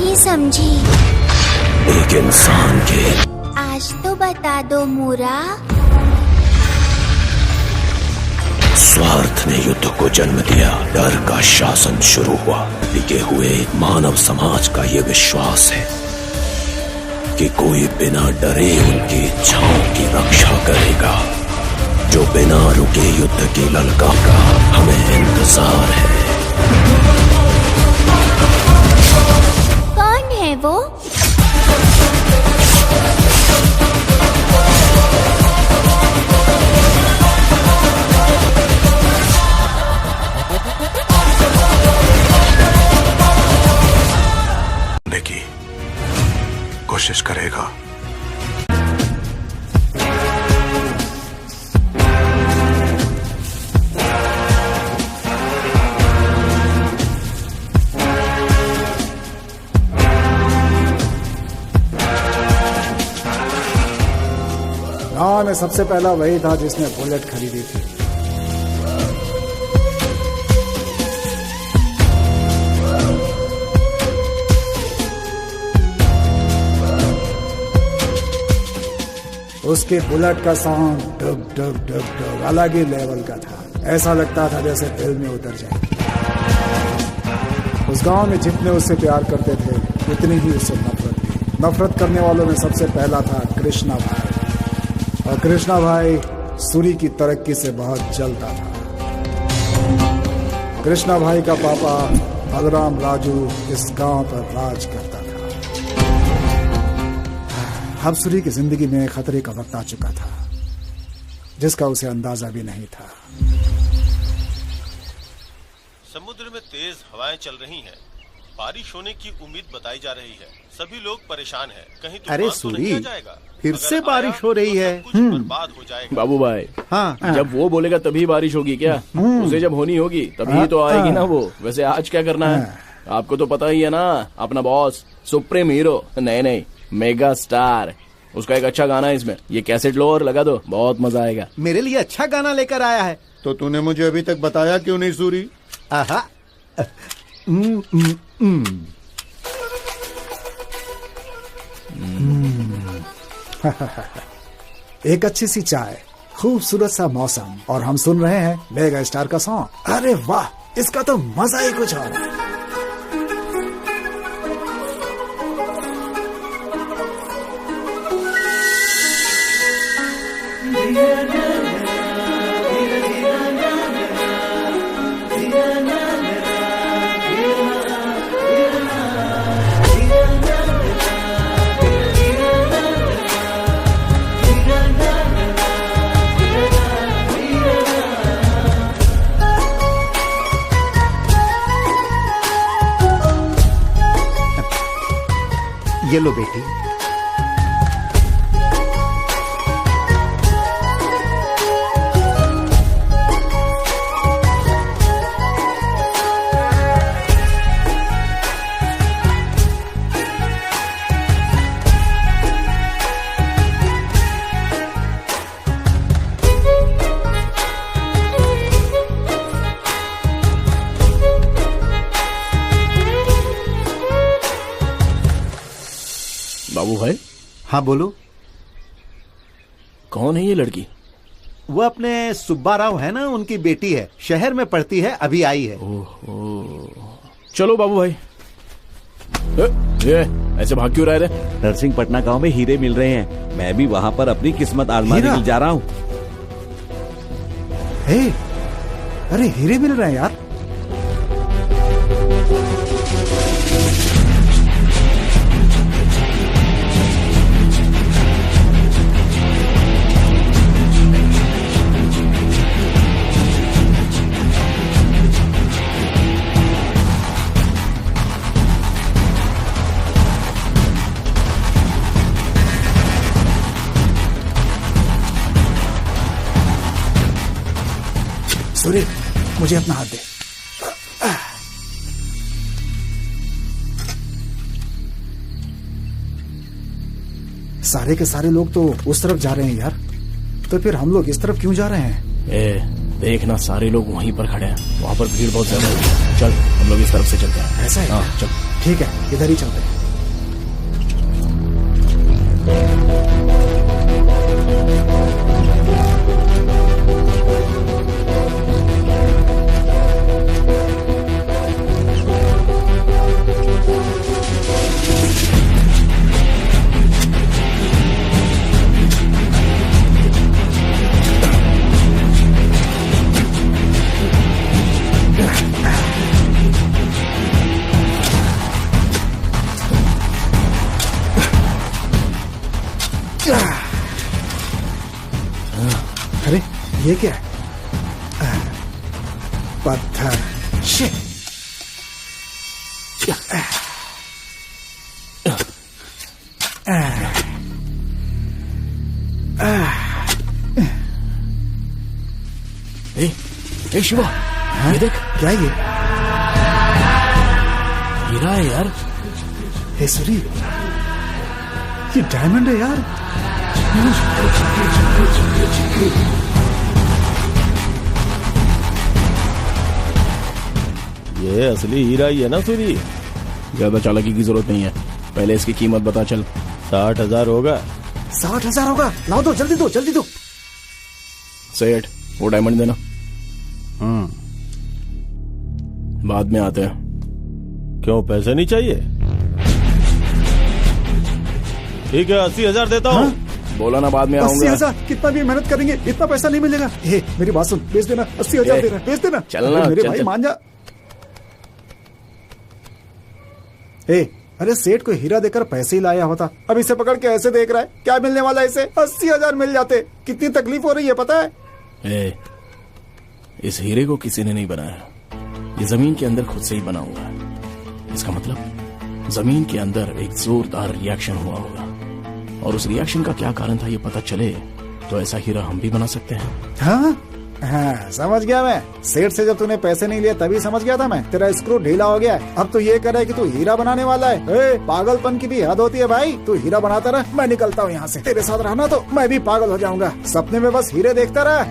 नहीं समझी। एक इंसान के आज तो बता दो मूरा। स्वार्थ ने युद्ध को जन्म दिया, डर का शासन शुरू हुआ। टिके हुए मानव समाज का ये विश्वास है कि कोई बिना डरे उनकी इच्छाओं की रक्षा करेगा। जो बिना रुके युद्ध की ललकार का हमें इंतजार है। कौन है वो? की कोशिश करेगा। गांव में सबसे पहला वही था जिसने बुलेट खरीदी थी। उसके बुलेट का साउंड डग डग डग डग अलग ही लेवल का था। ऐसा लगता था जैसे दिल में उतर जाए। उस गांव में जितने उससे प्यार करते थे उतनी ही उससे नफरत थी। नफरत करने वालों में सबसे पहला था कृष्णा भाई। और कृष्णा भाई सूरी की तरक्की से बहुत जलता था। कृष्णा भाई का पापा बलराम राजू इस गांव पर राज करता था। अब सूरी की जिंदगी में खतरे का वक्त आ चुका था जिसका उसे अंदाजा भी नहीं था। समुद्र में तेज हवाएं चल रही हैं। बारिश होने की उम्मीद बताई जा रही है। सभी लोग परेशान हैं। कहीं अरे सूरी, फिर से बारिश हो रही है। बर्बाद हो जाएगा। बाबू भाई, हाँ, जब वो बोलेगा तभी बारिश होगी क्या? उसे जब होनी होगी तभी तो आएगी ना वो। वैसे आज क्या करना है आपको तो पता ही है ना। अपना बॉस सुप्रीम हीरो, नहीं मेगा स्टार, उसका एक अच्छा गाना है इसमें। ये कैसेट लो और लगा दो, बहुत मजा आएगा। मेरे लिए अच्छा गाना लेकर आया है। तो तूने मुझे अभी तक बताया क्यों नहीं सूरी? आहा। एक अच्छी सी चाय, खूबसूरत सा मौसम और हम सुन रहे हैं मेगा स्टार का सॉन्ग। अरे वाह, इसका तो मजा ही कुछ और है। ये लो बेटी। बाबू भाई। हाँ बोलो। कौन है ये लड़की? वो अपने सुब्बा राव है ना, उनकी बेटी है। शहर में पढ़ती है, अभी आई है। ओहो, चलो बाबू भाई। ये ऐसे भाग क्यों रहे थे? नरसिंह पटना गांव में हीरे मिल रहे हैं। मैं भी वहां पर अपनी किस्मत आजमाने के लिए जा रहा हूँ। अरे हीरे मिल रहे हैं यार। सूर्य, मुझे अपना हाथ दे। सारे के सारे लोग तो उस तरफ जा रहे हैं यार, तो फिर हम लोग इस तरफ क्यों जा रहे हैं? देखना सारे लोग वहीं पर खड़े हैं, वहाँ पर भीड़ बहुत ज्यादा है। चल हम लोग इस तरफ से चलते हैं। ऐसा है? हाँ चल। ठीक है, इधर ही चलते हैं। अरे ये क्या है? पत्थर। शिट। ए शिवा, ये देख। क्या है ये? हीरा है यार। हे सूरी, ये डायमंड है यार। ये असली हीरा ही है ना सूरी? ज्यादा चालाकी की जरूरत नहीं है, पहले इसकी कीमत बता चल। 60,000 होगा। 60,000 होगा? लाओ, दो जल्दी दो, जल्दी दो। सेठ वो डायमंड देना। बाद में आते हैं। क्यों, पैसे नहीं चाहिए? ठीक है, 80,000 देता हूँ। बोला ना बाद में आऊंगा। 80,000? कितना भी मेहनत करेंगे इतना पैसा नहीं मिलेगा। हे मेरी बात सुन, बेच देना। 80,000 दे रहा है, बेच देना। चलना मेरे चल, भाई चल। मान जा। अरे सेठ को हीरा देकर पैसे ही लाया होता, अब इसे पकड़ के ऐसे देख रहा है। क्या मिलने वाला है इसे? 80,000 मिल जाते। कितनी तकलीफ हो रही है पता है? इस हीरे को किसी ने नहीं बनाया, ये जमीन के अंदर खुद से ही बना हुआ है। इसका मतलब जमीन के अंदर एक जोरदार रिएक्शन हुआ होगा, और उस रिएक्शन का क्या कारण था ये पता चले तो ऐसा हीरा हम भी बना सकते हैं। हाँ हाँ, समझ गया मैं। सेठ से जब तूने पैसे नहीं लिए तभी समझ गया था मैं। तेरा स्क्रू ढीला हो गया है। अब तो ये कह रहा है कि तू हीरा बनाने वाला है। पागलपन की भी हद होती है भाई। तू हीरा बनाता रह, मैं निकलता हूँ यहाँ से। तेरे साथ रहना तो मैं भी पागल हो जाऊंगा। सपने में बस हीरे देखता रहा।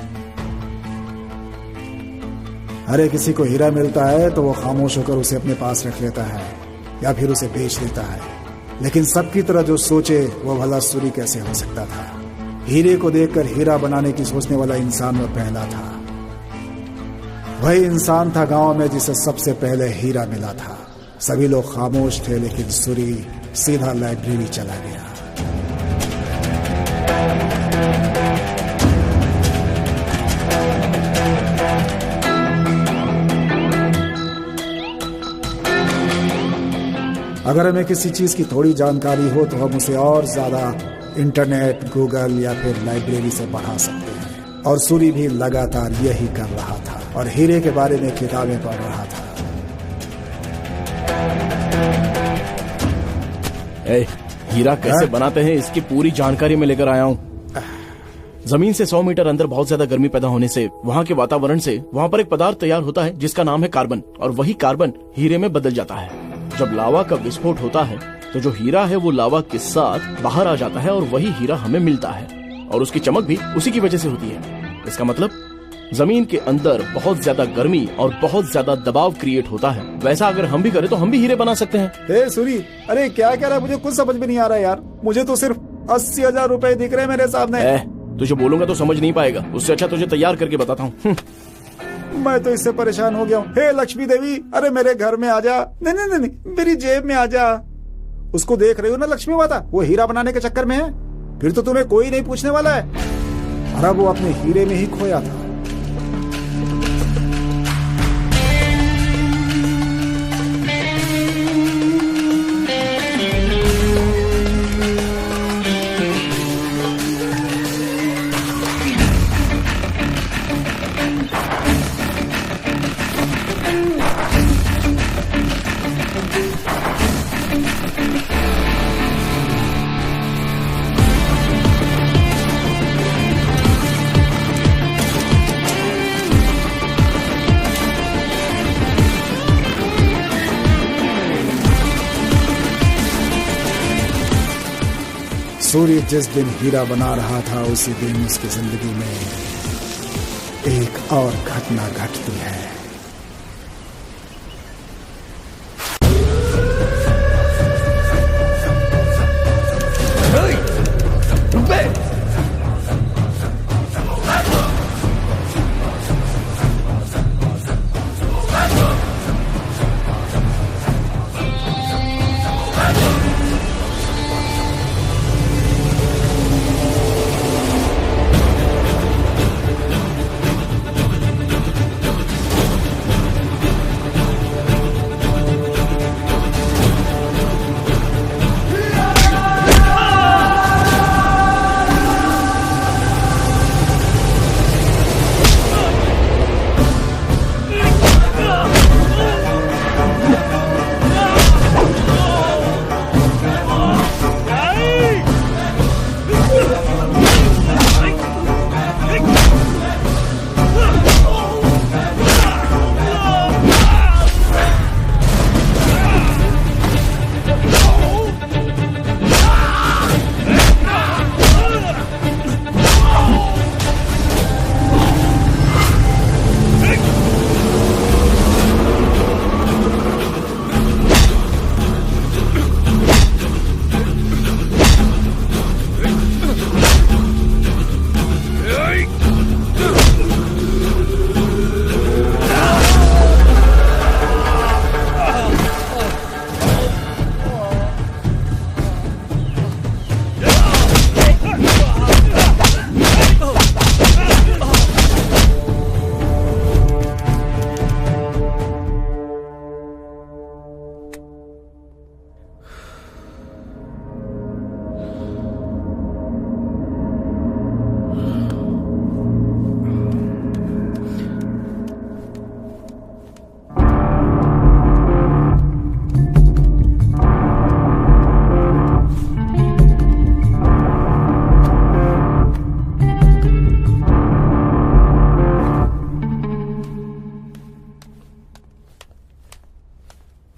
अरे किसी को हीरा मिलता है तो वो खामोश होकर उसे अपने पास रख लेता है या फिर उसे बेच देता है, लेकिन सबकी तरह जो सोचे वो भला सूरी कैसे हो सकता था? हीरे को देखकर हीरा बनाने की सोचने वाला इंसान वो पहला था। वही इंसान था गांव में जिसे सबसे पहले हीरा मिला था। सभी लोग खामोश थे, लेकिन सूरी सीधा लाइब्रेरी चला गया। अगर हमें किसी चीज की थोड़ी जानकारी हो तो हम उसे और ज्यादा इंटरनेट, गूगल या फिर लाइब्रेरी से बढ़ा सकते हैं। और सूरी भी लगातार यही कर रहा था और हीरे के बारे में किताबें पढ़ रहा था। हीरा कैसे बनाते हैं इसकी पूरी जानकारी मैं लेकर आया हूँ। जमीन से 100 मीटर अंदर बहुत ज्यादा गर्मी पैदा होने से, वहाँ के वातावरण से, वहाँ पर एक पदार्थ तैयार होता है जिसका नाम है कार्बन, और वही कार्बन हीरे में बदल जाता है। जब लावा का विस्फोट होता है तो जो हीरा है वो लावा के साथ बाहर आ जाता है और वही हीरा हमें मिलता है, और उसकी चमक भी उसी की वजह से होती है। इसका मतलब जमीन के अंदर बहुत ज्यादा गर्मी और बहुत ज्यादा दबाव क्रिएट होता है। वैसा अगर हम भी करें तो हम भी हीरे बना सकते हैं। सूरी, अरे क्या कह रहा है? मुझे कुछ समझ में नहीं आ रहा यार। मुझे तो सिर्फ 80,000 रुपए दिख रहे हैं मेरे सामने। तुझे बोलूंगा तो समझ नहीं पाएगा, उससे अच्छा तुझे तैयार करके बताता हूँ। मैं तो इससे परेशान हो गया हूँ। हे लक्ष्मी देवी, अरे मेरे घर में आ जा। नहीं नहीं नहीं, मेरी जेब में आ जा। उसको देख रही हो ना लक्ष्मी माता, वो हीरा बनाने के चक्कर में है। फिर तो तुम्हें कोई नहीं पूछने वाला है। और अब वो अपने हीरे में ही खोया था। सूर्य जिस दिन हीरा बना रहा था उसी दिन उसकी जिंदगी में एक और घटना घटती है।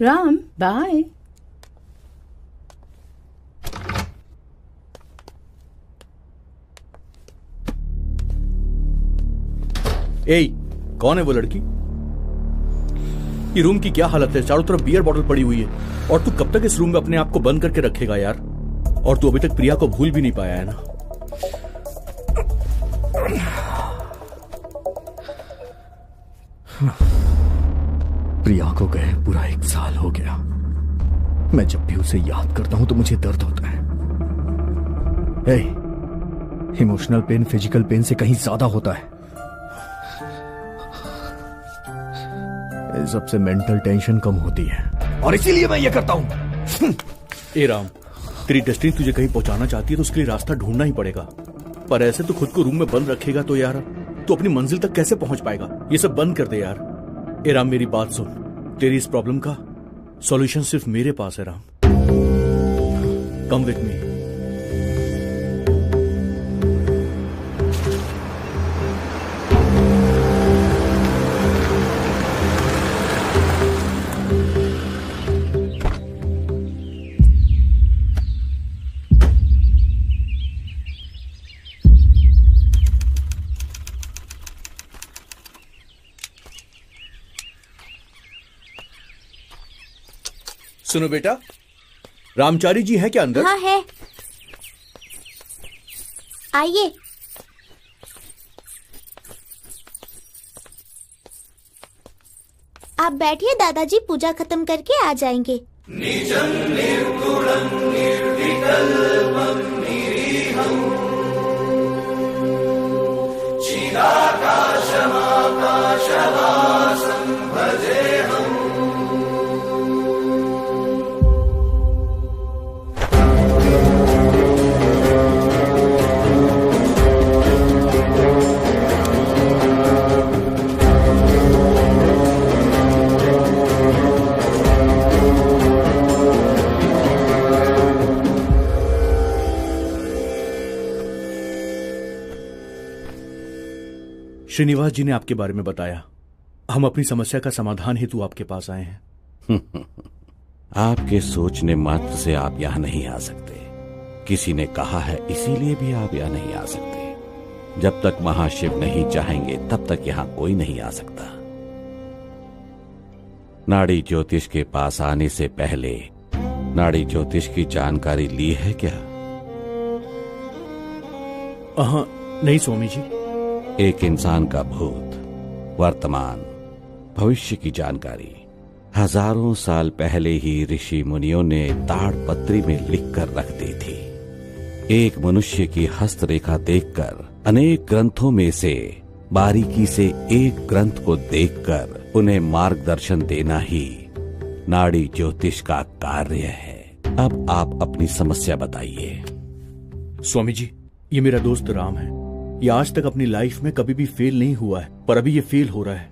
राम, बाय। ए, कौन है वो लड़की? ये रूम की क्या हालत है? चारों तरफ बियर बॉटल पड़ी हुई है। और तू कब तक इस रूम में अपने आप को बंद करके रखेगा यार? और तू अभी तक प्रिया को भूल भी नहीं पाया है ना? प्रिया को गए पूरा 1 साल हो गया। मैं जब भी उसे याद करता हूं तो मुझे दर्द होता है। इमोशनल पेन फिजिकल पेन से कहीं ज्यादा होता है। सबसे मेंटल टेंशन कम होती है और इसीलिए मैं ये करता हूं। ए राम, तेरी डेस्टिनी तुझे कहीं पहुंचाना चाहती है तो उसके लिए रास्ता ढूंढना ही पड़ेगा। पर ऐसे तो खुद को रूम में बंद रखेगा तो यार तू अपनी मंजिल तक कैसे पहुंच पाएगा? ये सब बंद कर दे यार। ए राम, मेरी बात सुन। तेरी इस प्रॉब्लम का सॉल्यूशन सिर्फ मेरे पास है राम। Come with me. सुनो बेटा, रामचारी जी हैं क्या अंदर? हाँ है, आइए। आप बैठिए, दादाजी पूजा खत्म करके आ जाएंगे। निजं निर्गुणं निर्विकल्पं निरीहं चिदाकाशमाकाशवासं भजेऽहम्। श्रीनिवास जी ने आपके बारे में बताया। हम अपनी समस्या का समाधान हेतु आपके पास आए हैं। आपके सोचने मात्र से आप यहां नहीं आ सकते। किसी ने कहा है, इसीलिए भी आप यहां नहीं आ सकते। जब तक महाशिव नहीं चाहेंगे तब तक यहां कोई नहीं आ सकता। नाड़ी ज्योतिष के पास आने से पहले नाड़ी ज्योतिष की जानकारी ली है क्या? हाँ, नहीं स्वामी जी। एक इंसान का भूत, वर्तमान, भविष्य की जानकारी हजारों साल पहले ही ऋषि मुनियों ने ताड़पत्री में लिखकर रख दी थी। एक मनुष्य की हस्तरेखा देखकर अनेक ग्रंथों में से बारीकी से एक ग्रंथ को देखकर उन्हें मार्गदर्शन देना ही नाड़ी ज्योतिष का कार्य है। अब आप अपनी समस्या बताइए। स्वामी जी, ये मेरा दोस्त राम है। ये आज तक अपनी लाइफ में कभी भी फेल नहीं हुआ है, पर अभी ये फेल हो रहा है।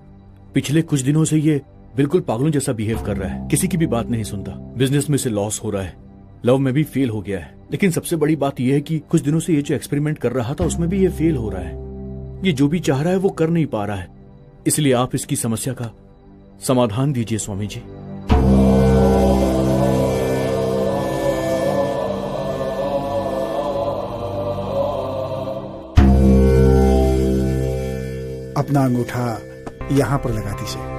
पिछले कुछ दिनों से ये बिल्कुल पागलों जैसा बिहेव कर रहा है, किसी की भी बात नहीं सुनता। बिजनेस में से लॉस हो रहा है, लव में भी फेल हो गया है। लेकिन सबसे बड़ी बात यह है कि कुछ दिनों से ये जो एक्सपेरिमेंट कर रहा था उसमें भी ये फेल हो रहा है। ये जो भी चाह रहा है वो कर नहीं पा रहा है। इसलिए आप इसकी समस्या का समाधान दीजिए स्वामी जी। अपना अंगूठा यहां पर लगा दीजिए।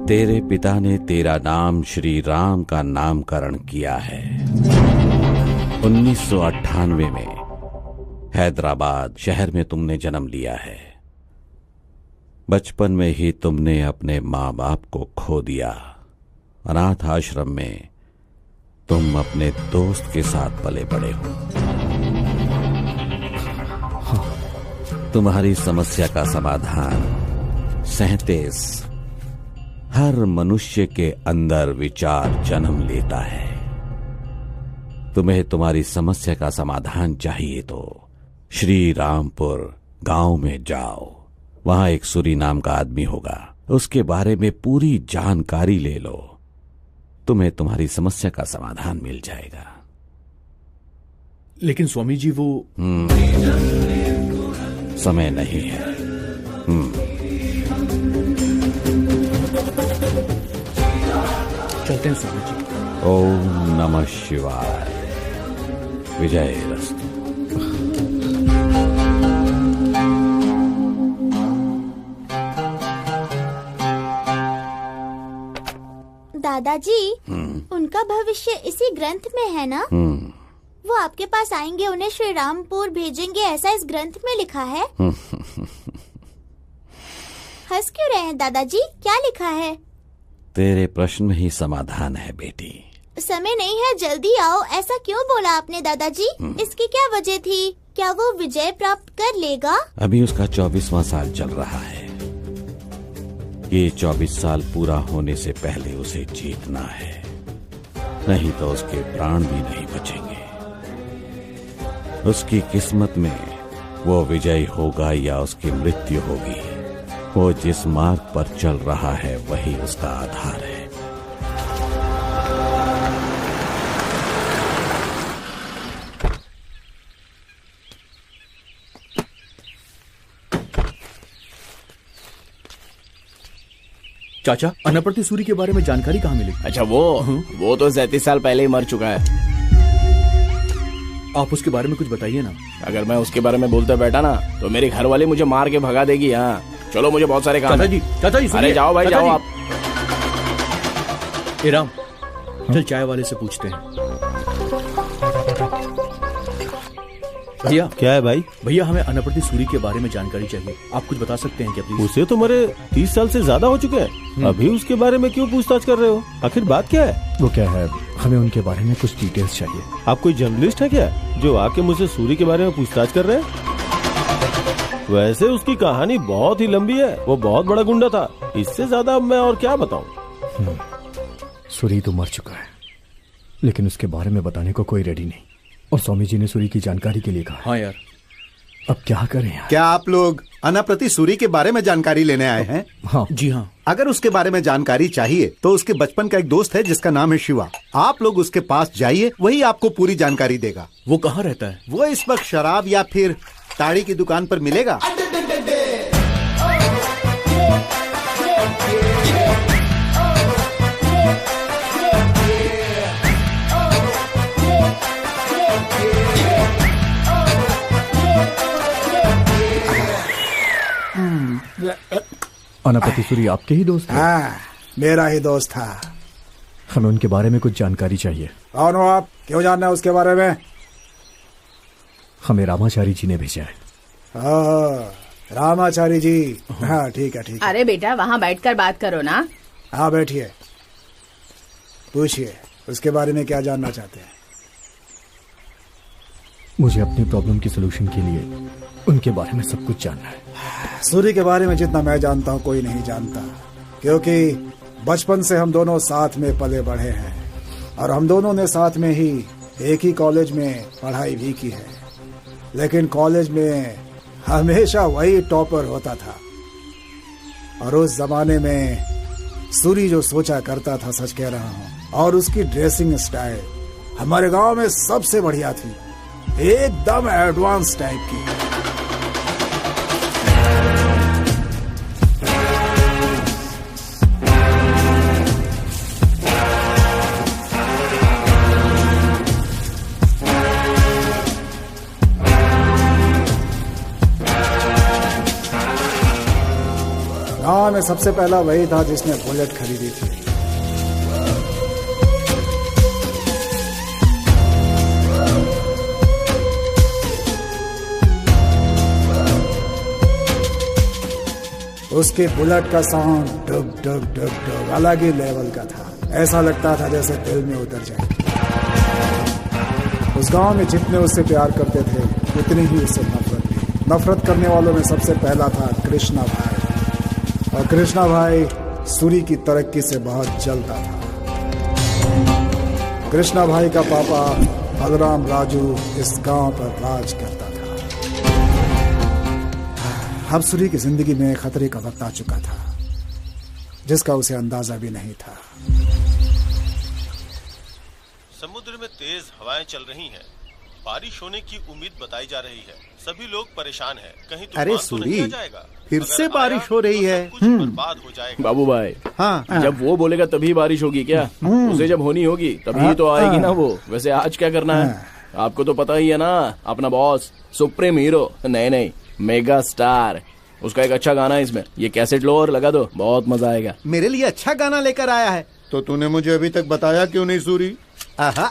तेरे पिता ने तेरा नाम श्री राम का नामकरण किया है। 1998 में हैदराबाद शहर में तुमने जन्म लिया है। बचपन में ही तुमने अपने माँ बाप को खो दिया। अनाथ आश्रम में तुम अपने दोस्त के साथ पले बड़े हो। तुम्हारी समस्या का समाधान 37 हर मनुष्य के अंदर विचार जन्म लेता है। तुम्हें तुम्हारी समस्या का समाधान चाहिए तो श्री रामपुर गांव में जाओ। वहां एक सूरी नाम का आदमी होगा, उसके बारे में पूरी जानकारी ले लो। तुम्हें तुम्हारी समस्या का समाधान मिल जाएगा। लेकिन स्वामी जी वो समय नहीं है। चलते हैं स्वामी जी। ओम नमः शिवाय। विजयरस्तु। दादाजी, उनका भविष्य इसी ग्रंथ में है ना? वो आपके पास आएंगे, उन्हें श्री रामपुर भेजेंगे, ऐसा इस ग्रंथ में लिखा है। हंस क्यों रहे हैं दादाजी? क्या लिखा है? तेरे प्रश्न में ही समाधान है बेटी। समय नहीं है, जल्दी आओ। ऐसा क्यों बोला आपने दादाजी? इसकी क्या वजह थी? क्या वो विजय प्राप्त कर लेगा? अभी उसका 24वां साल चल रहा है। ये 24 साल पूरा होने से पहले उसे जीतना है, नहीं तो उसके प्राण भी नहीं बचेंगे। उसकी किस्मत में वो विजयी होगा या उसकी मृत्यु होगी। वो जिस मार्ग पर चल रहा है वही उसका आधार है। चाचा, अनाप्रति सूरी के बारे में जानकारी कहाँ मिली? अच्छा वो तो 37 साल पहले ही मर चुका है। आप उसके बारे में कुछ बताइए ना। अगर मैं उसके बारे में बोलते बैठा ना तो मेरी घर वाली मुझे मार के भगा देगी। हाँ चलो, मुझे बहुत सारे काम है। चाचा जी अरे जाओ भाई जाओ आप। ए राम, चल चाय वाले से पूछते हैं। भैया क्या है भाई? भैया हमें अनापति सूरी के बारे में जानकारी चाहिए। आप कुछ बता सकते हैं क्या प्लीज? उसे तो मरे 30 साल से ज्यादा हो चुके हैं, अभी उसके बारे में क्यों पूछताछ कर रहे हो? आखिर बात क्या है? वो क्या है, हमें उनके बारे में कुछ डिटेल्स चाहिए। आप कोई जर्नलिस्ट है क्या जो आके मुझसे सूरी के बारे में पूछताछ कर रहे हैं? वैसे उसकी कहानी बहुत ही लंबी है, वो बहुत बड़ा गुंडा था, इससे ज्यादा मैं और क्या बताऊं? सूरी तो मर चुका है, लेकिन उसके बारे में बताने को कोई रेडी नहीं, और स्वामी जी ने सूरी की जानकारी के लिए कहा। हाँ यार, अब क्या करें यार? क्या आप लोग अनाप्रति सूरी के बारे में जानकारी लेने आए हैं? हाँ जी हाँ। अगर उसके बारे में जानकारी चाहिए तो उसके बचपन का एक दोस्त है जिसका नाम है शिवा। आप लोग उसके पास जाइए, वही आपको पूरी जानकारी देगा। वो कहाँ रहता है? वो इस वक्त शराब या फिर ताड़ी की दुकान पर मिलेगा। अनापति सूरी आपके ही दोस्त? हाँ, मेरा ही दोस्त था। हमें उनके बारे में कुछ जानकारी चाहिए। कौन हो आप? क्यों जानना है उसके बारे में? हमें रामाचारी जी ने भेजा है। रामाचारी जी? हाँ ठीक है ठीक है। अरे बेटा, वहाँ बैठकर बात करो ना। हाँ बैठिए, पूछिए उसके बारे में क्या जानना चाहते हैं? मुझे अपनी प्रॉब्लम की सलूशन के लिए उनके बारे में सब कुछ जानना है। सूरी के बारे में जितना मैं जानता हूँ कोई नहीं जानता, क्योंकि बचपन से हम दोनों साथ में पले बढ़े हैं और हम दोनों ने साथ में ही एक ही कॉलेज में पढ़ाई भी की है। लेकिन कॉलेज में हमेशा वही टॉपर होता था, और उस जमाने में सूरी जो सोचा करता था, सच कह रहा हूँ, और उसकी ड्रेसिंग स्टाइल हमारे गांव में सबसे बढ़िया थी, एकदम एडवांस टाइप की। गांव में सबसे पहला वही था जिसने बुलेट खरीदी थी। उसके बुलेट का साउंड डुग डुग डुग डुग अलग ही लेवल का था, ऐसा लगता था जैसे दिल में उतर जाए। उस गांव में जितने उससे प्यार करते थे उतनी ही उससे नफरत थी। नफरत करने वालों में सबसे पहला था कृष्णा भाई, और कृष्णा भाई सूरी की तरक्की से बहुत जलता था। कृष्णा भाई का पापा बलराम राजू इस गांव पर राज करता था। अब सूरी की जिंदगी में खतरे का वक्त आ चुका था, जिसका उसे अंदाजा भी नहीं था। समुद्र में तेज हवाएं चल रही हैं, बारिश होने की उम्मीद बताई जा रही है। सभी लोग परेशान हैं, कहीं अरे सूरी, फिर से बारिश हो रही है। बर्बाद हो जाएगा। बाबू भाई, हाँ, जब वो बोलेगा तभी बारिश होगी क्या? उसे जब होनी होगी तभी तो आएगी ना वो। वैसे आज क्या करना है आपको तो पता ही है ना, अपना बॉस सुप्रीम हीरो, नहीं मेगा स्टार, उसका एक अच्छा गाना है इसमें, ये कैसेट लो और लगा दो, बहुत मजा आएगा। मेरे लिए अच्छा गाना लेकर आया है। तो तूने मुझे अभी तक बताया क्यों नहीं सूरी? आहा।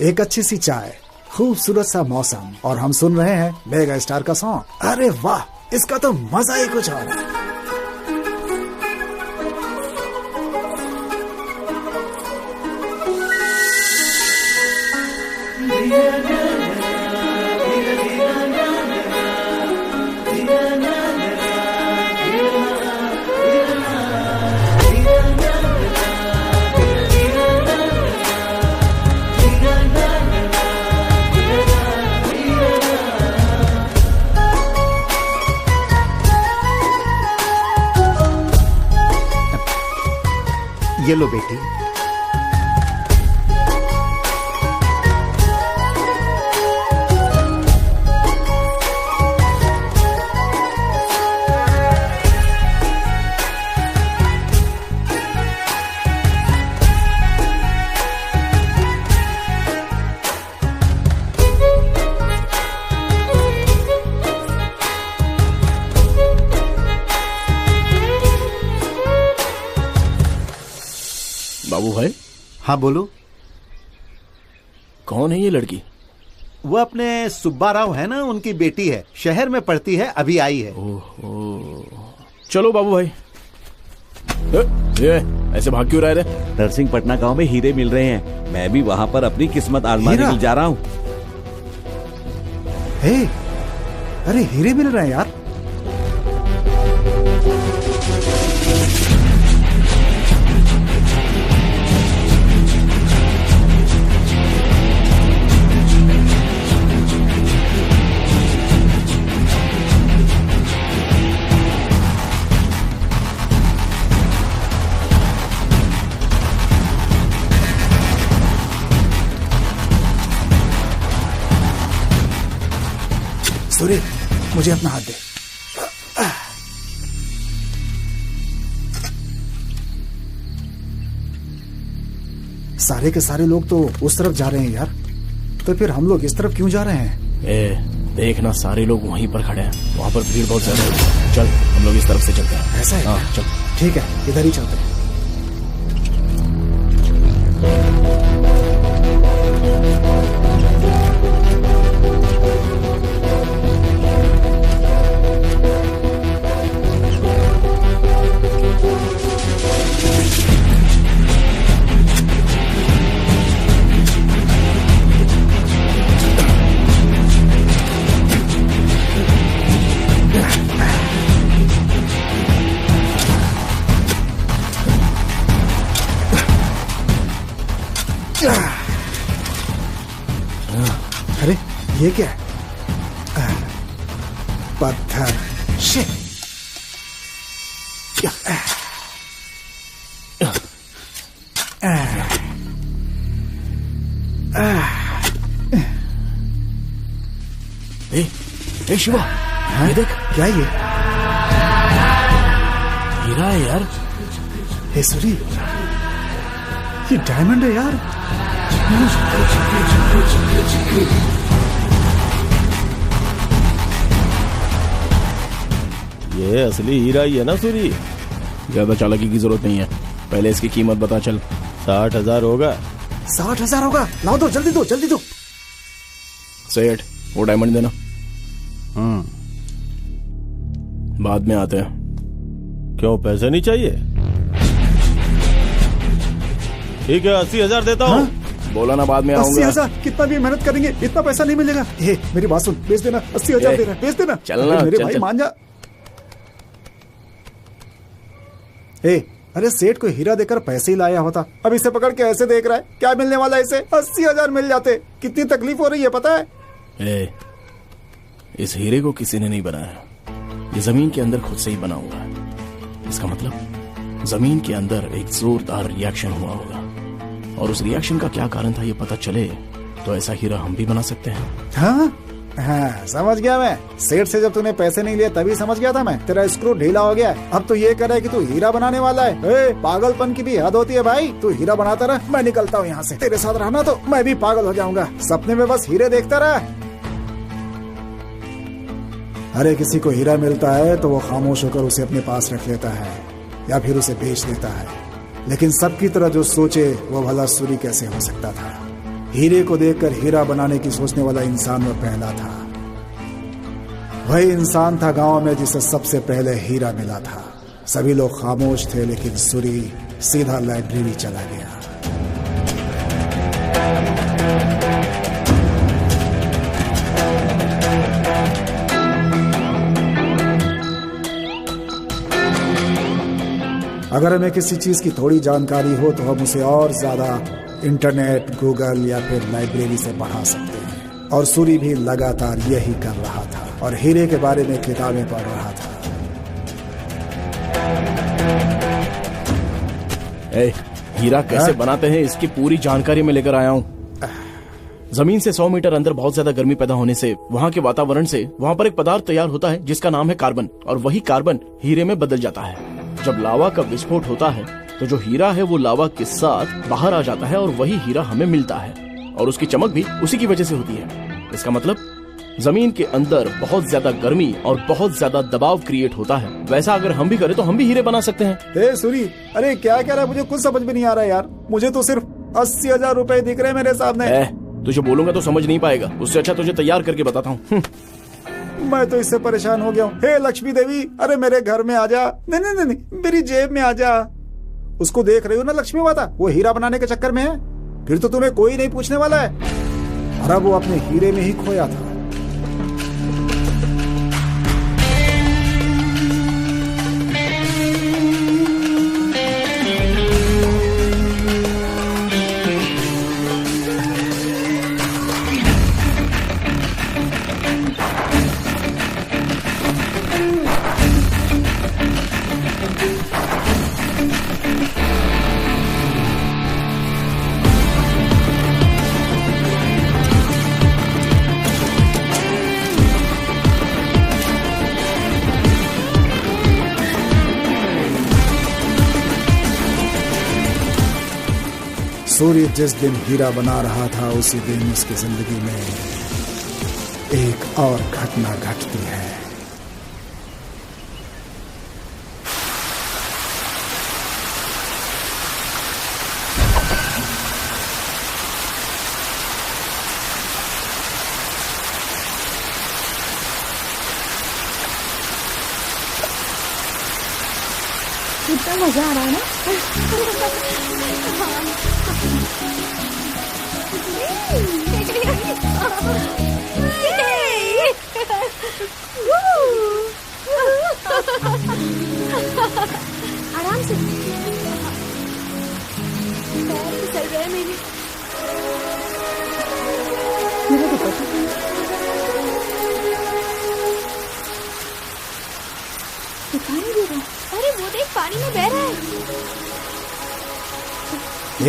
एक अच्छी सी चाय, खूबसूरत सा मौसम, और हम सुन रहे हैं मेगा स्टार का सॉन्ग। अरे वाह, इसका तो मजा ही कुछ और है। ये लो बेटी। बाबू भाई। हाँ बोलो। कौन है ये लड़की? वो अपने सुब्बा राव है ना, उनकी बेटी है, शहर में पढ़ती है, अभी आई है। चलो बाबू भाई। ये ऐसे भाग क्यों रहे थे? नरसिंह पटना गांव में हीरे मिल रहे हैं, मैं भी वहां पर अपनी किस्मत आजमाने के लिए जा रहा हूँ। अरे हीरे मिल रहे हैं यार। सूर्य, मुझे अपना हाथ दे। सारे के सारे लोग तो उस तरफ जा रहे हैं यार, तो फिर हम लोग इस तरफ क्यों जा रहे हैं? देखना, सारे लोग वहीं पर खड़े हैं, वहां पर भीड़ बहुत ज्यादा है। चल हम लोग इस तरफ से चलते हैं। ऐसा है? हाँ चल। ठीक है, इधर ही चलते हैं। अरे ये क्या है? पत्थर। शिट। ए शिवा, ये देख। क्या ये? हीरा है यार। हे सूरी, ये डायमंड है यार। ये असली हीरा ही है ना सूरी? ज्यादा चालाकी की जरूरत नहीं है, पहले इसकी कीमत बता चल। 60,000 होगा। 60,000 होगा? लाओ, दो जल्दी दो, जल्दी दो। सेठ, वो डायमंड देना। बाद में आते हैं। क्यों, पैसे नहीं चाहिए? ठीक है, 80,000 देता हूँ। बोला ना बाद में आऊंगा। 80,000? कितना भी मेहनत करेंगे इतना पैसा नहीं मिलेगा। मेरी बात सुन, बेच देना। 80,000 दे रहा है, बेच देना। चलना, मेरे चल, भाई चल। मान जा। अरे सेठ को हीरा देकर पैसे ही लाया होता, अब इसे पकड़ के ऐसे देख रहा है। क्या मिलने वाला है इसे? 80,000 मिल जाते। कितनी तकलीफ हो रही है पता है? इस हीरे को किसी ने नहीं बनाया, ये जमीन के अंदर खुद से ही बना हुआ है। इसका मतलब जमीन के अंदर एक जोरदार रिएक्शन हुआ होगा, और उस रिएक्शन का क्या कारण था ये पता चले तो ऐसा हीरा हम भी बना सकते हैं। हाँ, समझ गया मैं। सेठ से जब तूने पैसे नहीं लिए तभी समझ गया था मैं, तेरा स्क्रू ढीला हो गया है। अब तो ये कह रहा है कि तू हीरा बनाने वाला है। पागलपन की भी हद होती है भाई। तू हीरा बनाता रहा, मैं निकलता हूँ यहाँ से। तेरे साथ रहना तो मैं भी पागल हो जाऊंगा, सपने में बस हीरे देखता रहा। अरे किसी को हीरा मिलता है तो वो खामोश होकर उसे अपने पास रख लेता है या फिर उसे बेच देता है, लेकिन सबकी तरह जो सोचे वो भला सूरी कैसे हो सकता था? हीरे को देखकर हीरा बनाने की सोचने वाला इंसान वो पहला था। वही इंसान था गांव में जिसे सबसे पहले हीरा मिला था। सभी लोग खामोश थे, लेकिन सूरी सीधा लाइब्रेरी चला गया। अगर हमें किसी चीज की थोड़ी जानकारी हो तो हम उसे और ज्यादा इंटरनेट, गूगल या फिर लाइब्रेरी से बढ़ा सकते हैं। और सूरी भी लगातार यही कर रहा था और हीरे के बारे में किताबें पढ़ रहा था। हीरा कैसे बनाते हैं इसकी पूरी जानकारी मैं लेकर आया हूँ। जमीन से 100 मीटर अंदर बहुत ज्यादा गर्मी पैदा होने से वहाँ के वातावरण से वहाँ पर एक पदार्थ तैयार होता है जिसका नाम है कार्बन, और वही कार्बन हीरे में बदल जाता है। जब लावा का विस्फोट होता है तो जो हीरा है वो लावा के साथ बाहर आ जाता है और वही हीरा हमें मिलता है, और उसकी चमक भी उसी की वजह से होती है। इसका मतलब जमीन के अंदर बहुत ज्यादा गर्मी और बहुत ज्यादा दबाव क्रिएट होता है। वैसा अगर हम भी करें तो हम भी हीरे बना सकते हैं। सूरी, अरे क्या कह रहा है, मुझे कुछ समझ में नहीं आ रहा यार। मुझे तो सिर्फ 80,000 रुपए दिख रहे हैं मेरे सामने। तुझे बोलूंगा तो समझ नहीं पाएगा, उससे अच्छा तुझे तैयार करके बताता हूँ। मैं तो इससे परेशान हो गया हूँ। हे लक्ष्मी देवी, अरे मेरे घर में आ जा। नहीं नहीं नहीं, मेरी जेब में आ जा। उसको देख रही हो ना लक्ष्मी माता, वो हीरा बनाने के चक्कर में है। फिर तो तुम्हें कोई नहीं पूछने वाला है। और अब वो अपने हीरे में ही खोया था। सूर्य जिस दिन हीरा बना रहा था, उसी दिन उसकी जिंदगी में एक और घटना घटती है। कितना मजा आ रहा है ना। आराम से पैर फिसल रहे हैं मेरे। मेरा दुपट्टा दिखाई नहीं दे रहा। अरे वो देख, पानी में बह रहा है।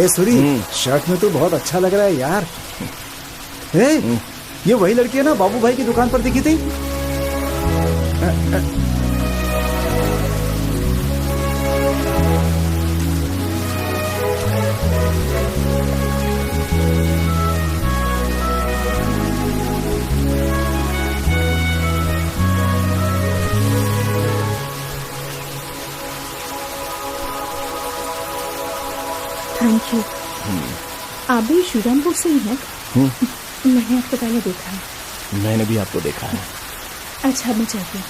सूरी, शर्ट में तो बहुत अच्छा लग रहा है यार। ये वही लड़की है ना बाबू भाई की दुकान पर दिखी थी? Thank you. आप भी श्रीरामपुर से ही हैं? मैंने आपको पहले देखा है। मैंने भी आपको देखा है। अच्छा, मैं चलती हूँ।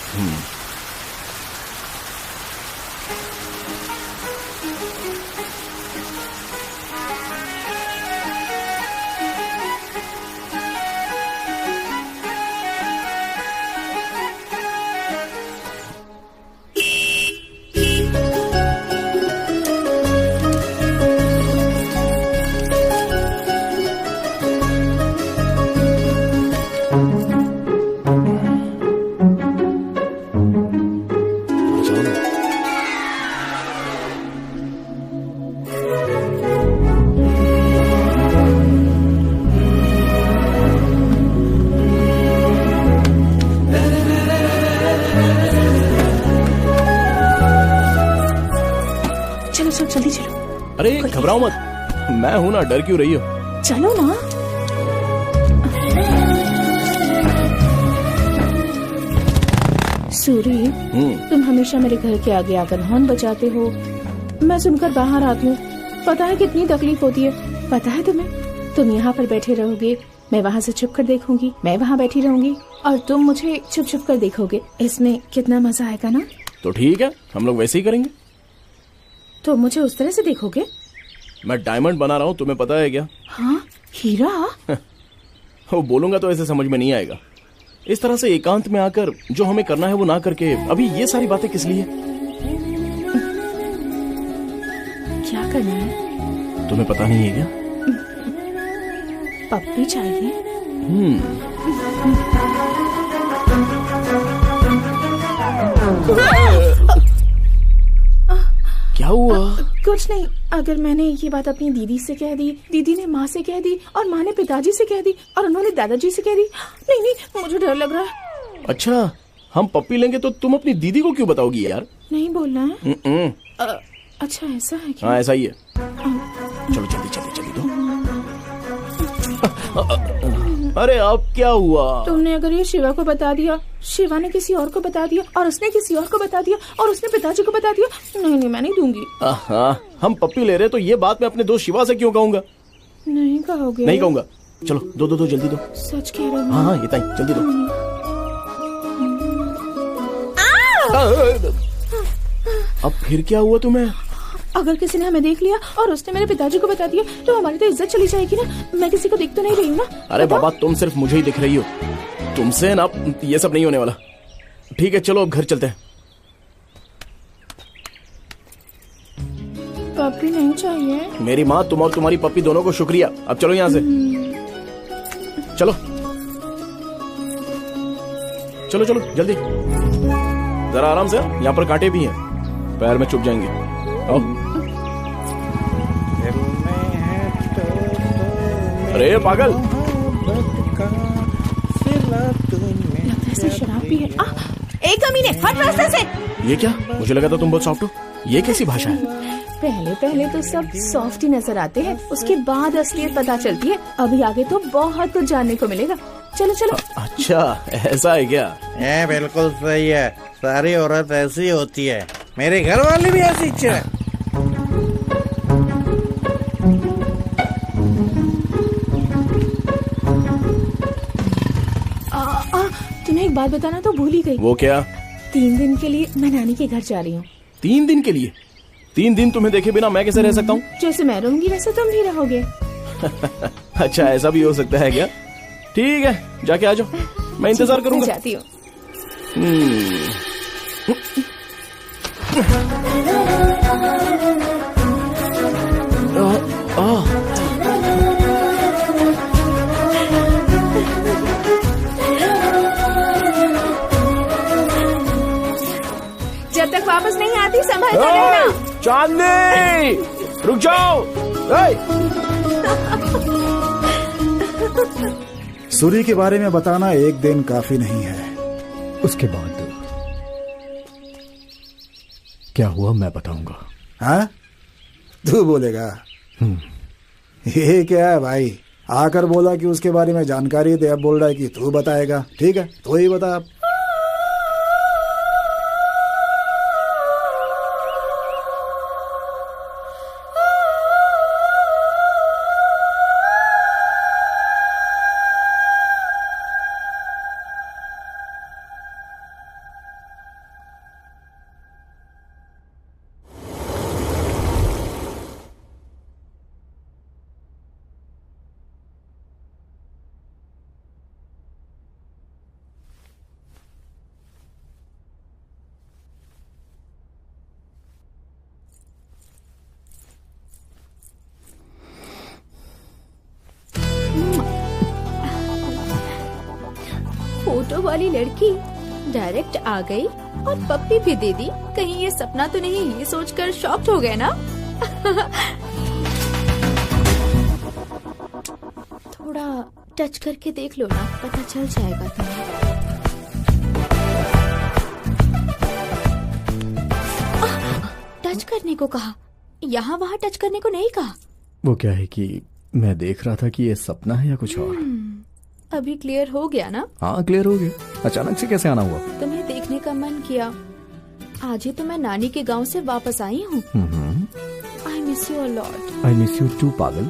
जल्दी चलो। अरे घबराओ मत, मैं हूं ना, डर क्यों रही हो? चलो ना। सूरी, तुम हमेशा मेरे घर के आगे आकर हॉर्न बजाते हो। मैं सुनकर बाहर आती हूँ। पता है कितनी तकलीफ होती है? पता है तुम्हें? तुम यहाँ पर बैठे रहोगे, मैं वहाँ से छुप कर देखूंगी, मैं वहाँ बैठी रहूंगी और तुम मुझे छुप छुप कर देखोगे। इसमें कितना मजा आएगा ना? तो ठीक है, हम लोग वैसे ही करेंगे। तो मुझे उस तरह से देखोगे? मैं डायमंड बना रहा हूँ, तुम्हें पता है क्या? हाँ, हीरा। वो बोलूंगा तो ऐसे समझ में नहीं आएगा। इस तरह से एकांत में आकर जो हमें करना है वो ना करके अभी ये सारी बातें किस लिए? क्या करना है? तुम्हें पता नहीं है क्या? पप्पी चाहिए। क्या हुआ? कुछ नहीं। अगर मैंने ये बात अपनी दीदी से कह दी, दीदी ने माँ से कह दी और माँ ने पिताजी से कह दी और उन्होंने दादाजी से कह दी। नहीं नहीं, मुझे डर लग रहा है। अच्छा, हम पप्पी लेंगे तो तुम अपनी दीदी को क्यों बताओगी यार? नहीं बोलना है। अच्छा, ऐसा है क्या? हाँ, ऐसा ही है। चलो जल्दी जल्दी जल्दी दो। अरे अब क्या हुआ? तुमने अगर ये शिवा को बता दिया, शिवा ने किसी और को बता दिया, और उसने किसी और को बता दिया, और उसने पिताजी को बता दिया, नहीं मैं नहीं दूंगी। हम पप्पी ले रहे तो ये बात मैं अपने दोस्त शिवा से क्यों कहूँगा? नहीं कहोगे? नहीं कहूँगा। चलो दो जल्दी दो। सच कह रहे हो? हाँ ये ताई जल्दी दो। अब फिर क्या हुआ तुम्हें? अगर किसी ने हमें देख लिया और उसने मेरे पिताजी को बता दिया तो हमारी तो इज्जत चली जाएगी ना। मैं किसी को देख तो नहीं रही हूँ ना। अरे बाबा तुम सिर्फ मुझे ही दिख रही हो, तुमसे ना ये सब नहीं होने वाला। ठीक है चलो अब घर चलते हैं। पप्पी नहीं चाहिए? मेरी माँ तुम और तुम्हारी पप्पी दोनों को शुक्रिया। अब चलो यहाँ से। चलो चलो चलो जल्दी, जरा आराम से, यहाँ पर कांटे भी हैं, पैर में चुभ जाएंगे। आओ। अरे पागल, ऐसे शराब भी है। एक कमीने, हट रास्ते से। ये क्या? मुझे लगा था तुम बहुत सॉफ्ट हो। ये कैसी भाषा है? पहले तो सब सॉफ्ट ही नजर आते हैं, उसके बाद असलियत पता चलती है। अभी आगे तो बहुत कुछ जानने को मिलेगा। चलो चलो। अच्छा ऐसा है क्या? ये बिल्कुल सही है, सारी औरत ऐसी होती है, मेरे घर वाले भी ऐसी है। तुम्हें एक बात बताना तो भूल ही गई। वो क्या? 3 दिन के लिए मैं नानी के घर जा रही हूँ। 3 दिन के लिए? 3 दिन तुम्हें देखे बिना मैं कैसे रह सकता हूँ? जैसे मैं रहूंगी वैसे तुम भी रहोगे। अच्छा ऐसा भी हो सकता है क्या? ठीक है जाके आ जाओ, मैं इंतजार करूंगा। जाती हूँ। जब तक वापस नहीं आती संभल कर रहना। चांदनी रुक जाओ। सूरी के बारे में बताना एक दिन काफी नहीं है। उसके बाद क्या हुआ मैं बताऊंगा। हाँ तू बोलेगा? ये क्या है भाई, आकर बोला कि उसके बारे में जानकारी दे, अब बोल रहा है कि तू बताएगा। ठीक है तो ही बता अब। फोटो वाली लड़की डायरेक्ट आ गई और पप्पी भी दे दी। कहीं ये सपना तो नहीं, ये सोचकर शॉक्ड हो गए ना। थोड़ा टच करके देख लो ना, पता चल जाएगा तुम्हें। टच करने को कहा, यहाँ वहाँ टच करने को नहीं कहा। वो क्या है कि मैं देख रहा था कि ये सपना है या कुछ और। अभी क्लियर हो गया ना? हाँ क्लियर हो गया। अचानक से कैसे आना हुआ? तुम्हें देखने का मन किया। आज ही तो मैं नानी के गांव से वापस आई हूँ। I miss you a lot. I miss you too पागल।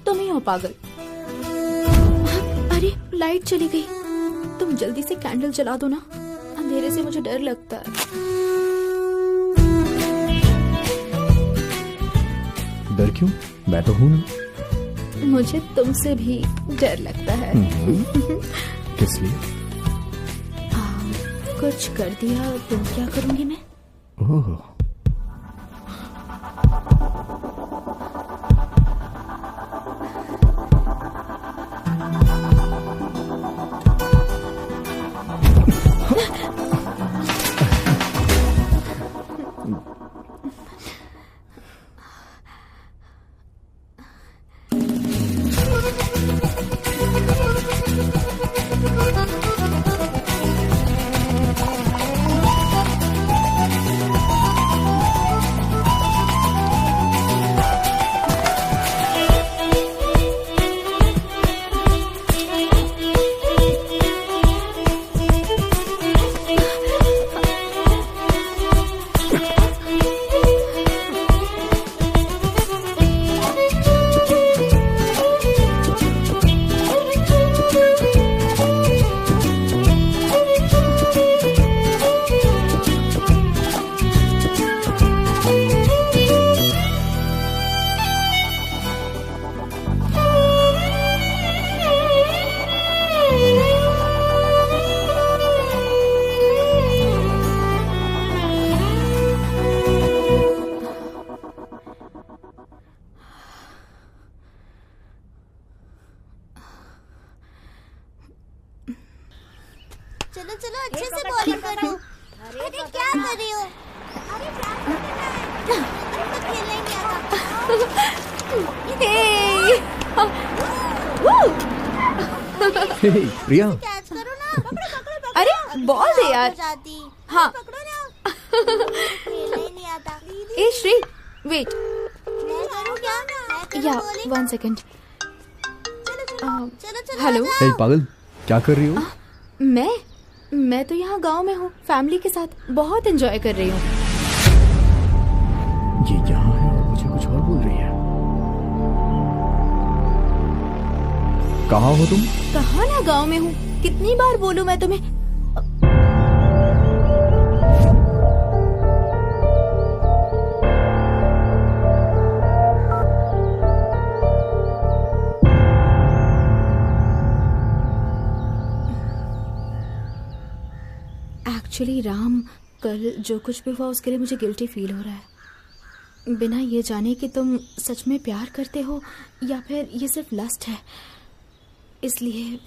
तुम ही हो पागल। अरे लाइट चली गई, तुम जल्दी से कैंडल जला दो ना, अंधेरे से मुझे डर लगता है। डर क्यों? मैं तो हूँ ना। मुझे तुमसे भी डर लगता है। किस लिए? कुछ कर दिया तो क्या करूंगी मैं? ओह प्रिया, अरे बॉल दे यार। हाँ। ए श्री, वेट। या 1 सेकेंड। हेलो। हे पागल, क्या कर रही हो? मैं तो यहाँ गांव में हूँ, फैमिली के साथ बहुत एंजॉय कर रही हूँ। ये यहाँ है और मुझे कुछ और बोल रही है। कहाँ हो तुम? कहाँ ना गांव में हूँ, कितनी बार बोलूँ मैं तुम्हें। एक्चुअली राम, कल जो कुछ भी हुआ उसके लिए मुझे गिल्टी फील हो रहा है, बिना ये जाने कि तुम सच में प्यार करते हो या फिर ये सिर्फ लस्ट है, इसलिए।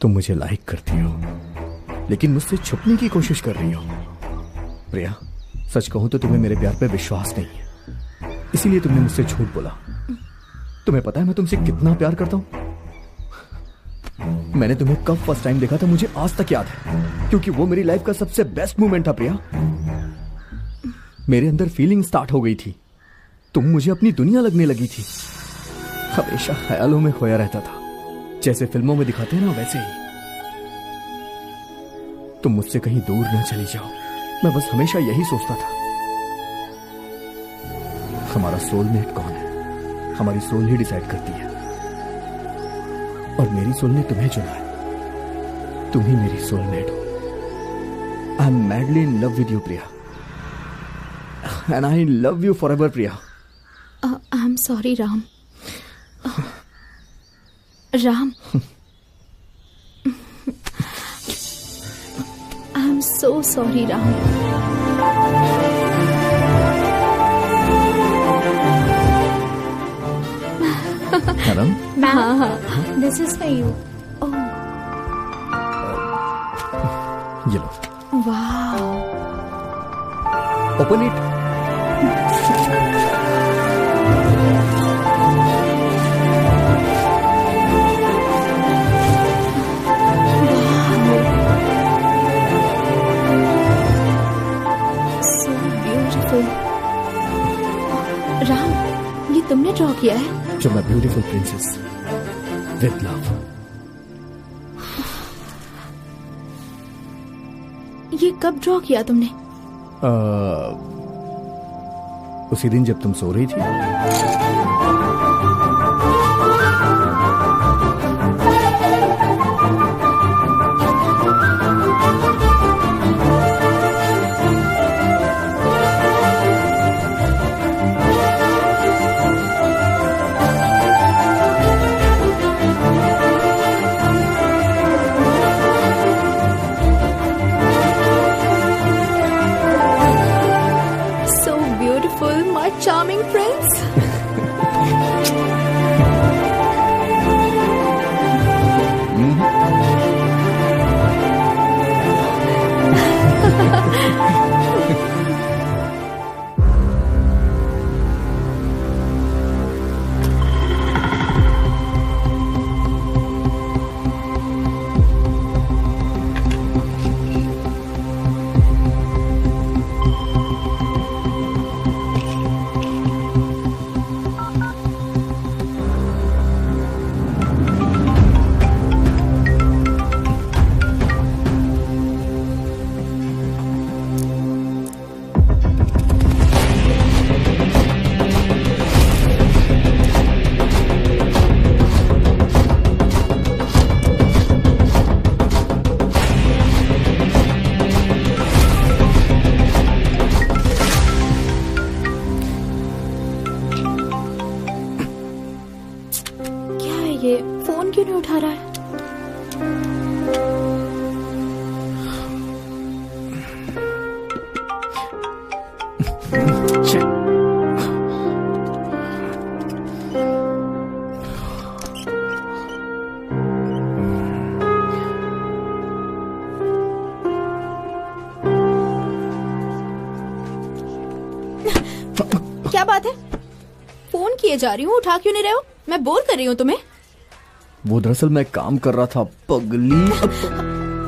तुम मुझे लाइक करती हो लेकिन मुझसे छुपने की कोशिश कर रही हो। प्रिया, सच कहूं तो तुम्हें मेरे प्यार पे विश्वास नहीं है, इसीलिए तुमने मुझसे झूठ बोला। तुम्हें पता है मैं तुमसे कितना प्यार करता हूं? मैंने तुम्हें कब फर्स्ट टाइम देखा था मुझे आज तक याद है, क्योंकि वो मेरी लाइफ का सबसे बेस्ट मोमेंट था। प्रिया, मेरे अंदर फीलिंग स्टार्ट हो गई थी, तुम मुझे अपनी दुनिया लगने लगी थी। हमेशा ख्यालों में खोया रहता था, जैसे फिल्मों में दिखाते हैं ना वैसे ही। तुम मुझसे कहीं दूर न चली जाओ, मैं बस हमेशा यही सोचता था। हमारा सोलमेट कौन है? हमारी सोल ही डिसाइड करती है, और मेरी सोल ने तुम्हें चुना है। तुम ही मेरी सोलमेट हो। I am madly in love with you Priya, and I love you forever Priya. I am sorry Ram. Ram, I am so sorry Ram. हाँ, दिस इज फॉर यू। ये लो। वाह, open it. So beautiful. Ram, ये तुमने ड्रॉ किया है? जो मैं ब्यूटीफुल प्रिंसेस विद लव। ये कब ड्रॉ किया तुमने? उसी दिन जब तुम सो रही थी। Charming prince. ये फोन क्यों नहीं उठा रहा है? क्या बात है? फोन किए जा रही हूँ, उठा क्यों नहीं रहे हो? मैं बोर कर रही हूँ तुम्हें। वो दरअसल मैं काम कर रहा था पगली।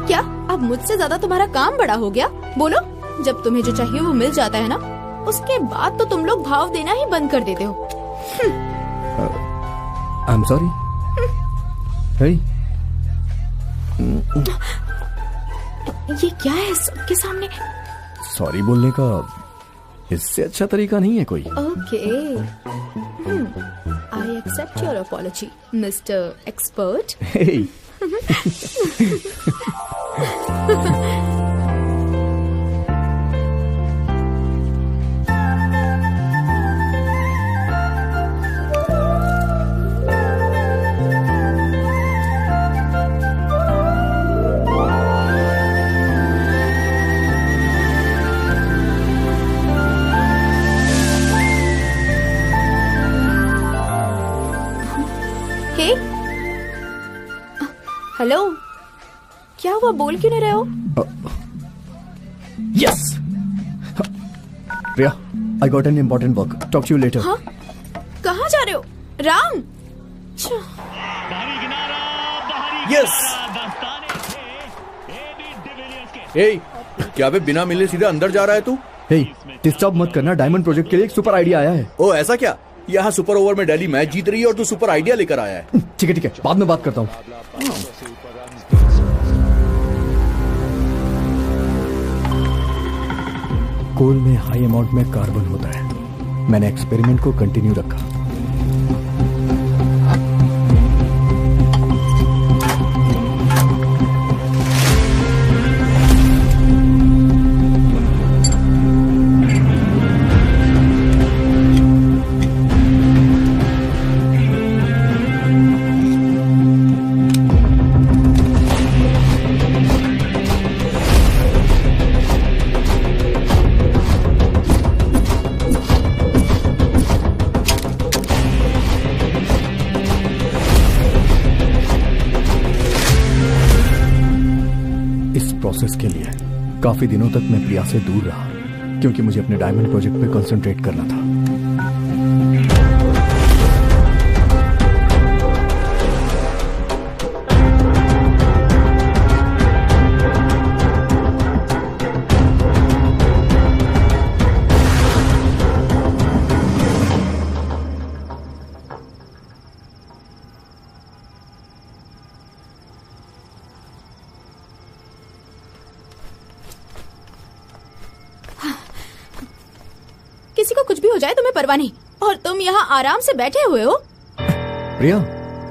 क्या अब मुझसे ज्यादा तुम्हारा काम बड़ा हो गया? बोलो, जब तुम्हें जो चाहिए वो मिल जाता है ना, उसके बाद तो तुम लोग भाव देना ही बंद कर देते हो। I am sorry. ये क्या है सबके सामने? सॉरी बोलने का इससे अच्छा तरीका नहीं है कोई। Okay, I accept your apology mister expert. Hello, क्या हुआ? बोल क्यों नहीं रहे हो? Yes Priya, I got an important work, talk to you later. हाँ? कहाँ जा रहे हो? राम। यस। क्या बे बिना मिले सीधे अंदर जा रहा है तू? डिस्टर्ब मत करना, डायमंड प्रोजेक्ट के लिए एक सुपर आइडिया आया है। ओ ऐसा क्या? यहाँ सुपर ओवर में दिल्ली मैच जीत रही है और तू सुपर आइडिया लेकर आया है। ठीक है, बाद में बात करता हूँ। कोल में हाई अमाउंट में कार्बन होता है। मैंने एक्सपेरिमेंट को कंटिन्यू रखा। प्रोसेस के लिए काफी दिनों तक मैं प्रिया से दूर रहा, क्योंकि मुझे अपने डायमंड प्रोजेक्ट पे कंसंट्रेट करना था। किसी को कुछ भी हो जाए तुम्हें परवाह नहीं, और तुम यहाँ आराम से बैठे हुए हो। प्रिया,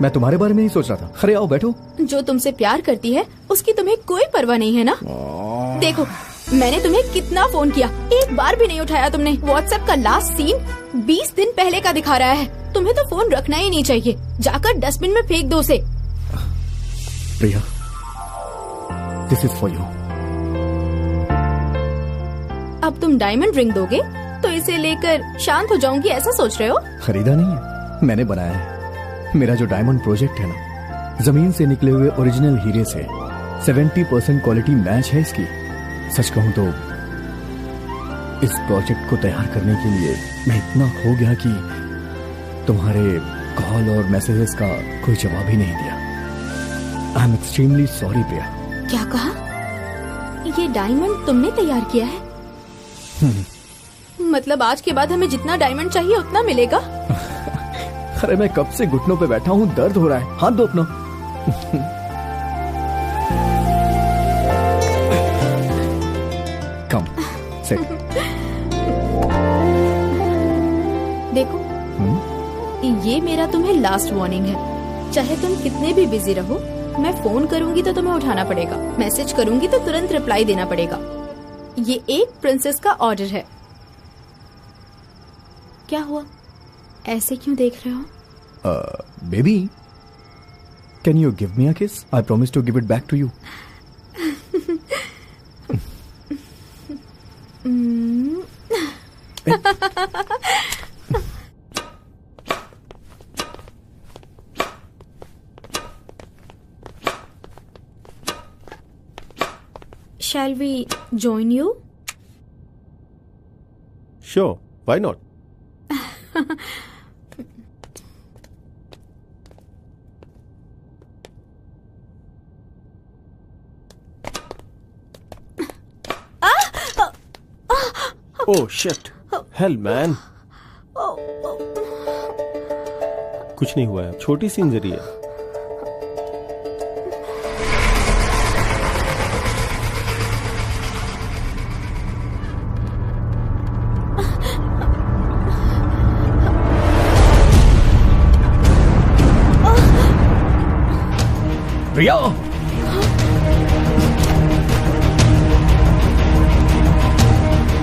मैं तुम्हारे बारे में ही सोच रहा था। अरे आओ बैठो। जो तुमसे प्यार करती है उसकी तुम्हें कोई परवाह नहीं है ना? देखो, मैंने तुम्हें कितना फोन किया, एक बार भी नहीं उठाया तुमने। व्हाट्सएप का लास्ट सीन 20 दिन पहले का दिखा रहा है। तुम्हें तो फोन रखना ही नहीं चाहिए, जाकर डस्टबिन में फेंक दो उसे। प्रिया, दिस इज फॉर यू। अब तुम डायमंड रिंग दोगे तो इसे लेकर शांत हो जाऊंगी, ऐसा सोच रहे हो? खरीदा नहीं है, मैंने बनाया है। मेरा जो डायमंड प्रोजेक्ट है ना, जमीन से निकले हुए ओरिजिनल हीरे से 70% क्वालिटी मैच है इसकी। सच कहूं तो इस प्रोजेक्ट को तैयार करने के लिए मैं इतना खो गया कि तुम्हारे कॉल और मैसेजेस का कोई जवाब ही नहीं दिया। आई एम एक्सट्रीमली सॉरी प्रिया। क्या कहा? ये डायमंड तुमने तैयार किया है? मतलब आज के बाद हमें जितना डायमंड चाहिए उतना मिलेगा? अरे मैं कब से घुटनों पे बैठा हूँ, दर्द हो रहा है। हाथ दो अपना। कम से देखो, ये मेरा तुम्हें लास्ट वार्निंग है। चाहे तुम कितने भी बिजी रहो, मैं फोन करूंगी तो तुम्हें उठाना पड़ेगा, मैसेज करूंगी तो तुरंत रिप्लाई देना पड़ेगा। ये एक प्रिंसेस का ऑर्डर है। क्या हुआ? ऐसे क्यों देख रहे हो? Baby, can you give me a kiss? I promise to give it back to you. Shall we join you? Sure, why not? Oh shit, hell man. कुछ नहीं हुआ है, छोटी सी इंजरी है। रिया,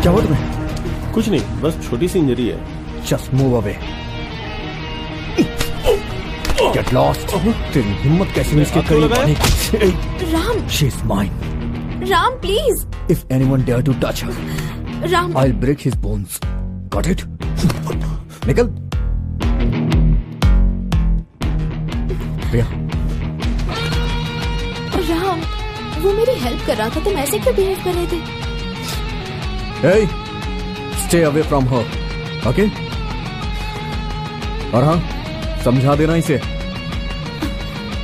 क्या हुआ तुम्हें? कुछ नहीं, बस छोटी सी इंजरी है। Just move away. Get lost. तेरी हिम्मत कैसे हुई इसके करीब आने की? Ram, she is mine. Ram please. If anyone dare to touch her, Ram, I will break his bones. Got it? निकल। रिया, राम, वो मेरी हेल्प कर रहा था, तुम ऐसे क्यों बिहेव कर रहे थे? hey, stay away from her, okay? और हाँ, समझा देना इसे।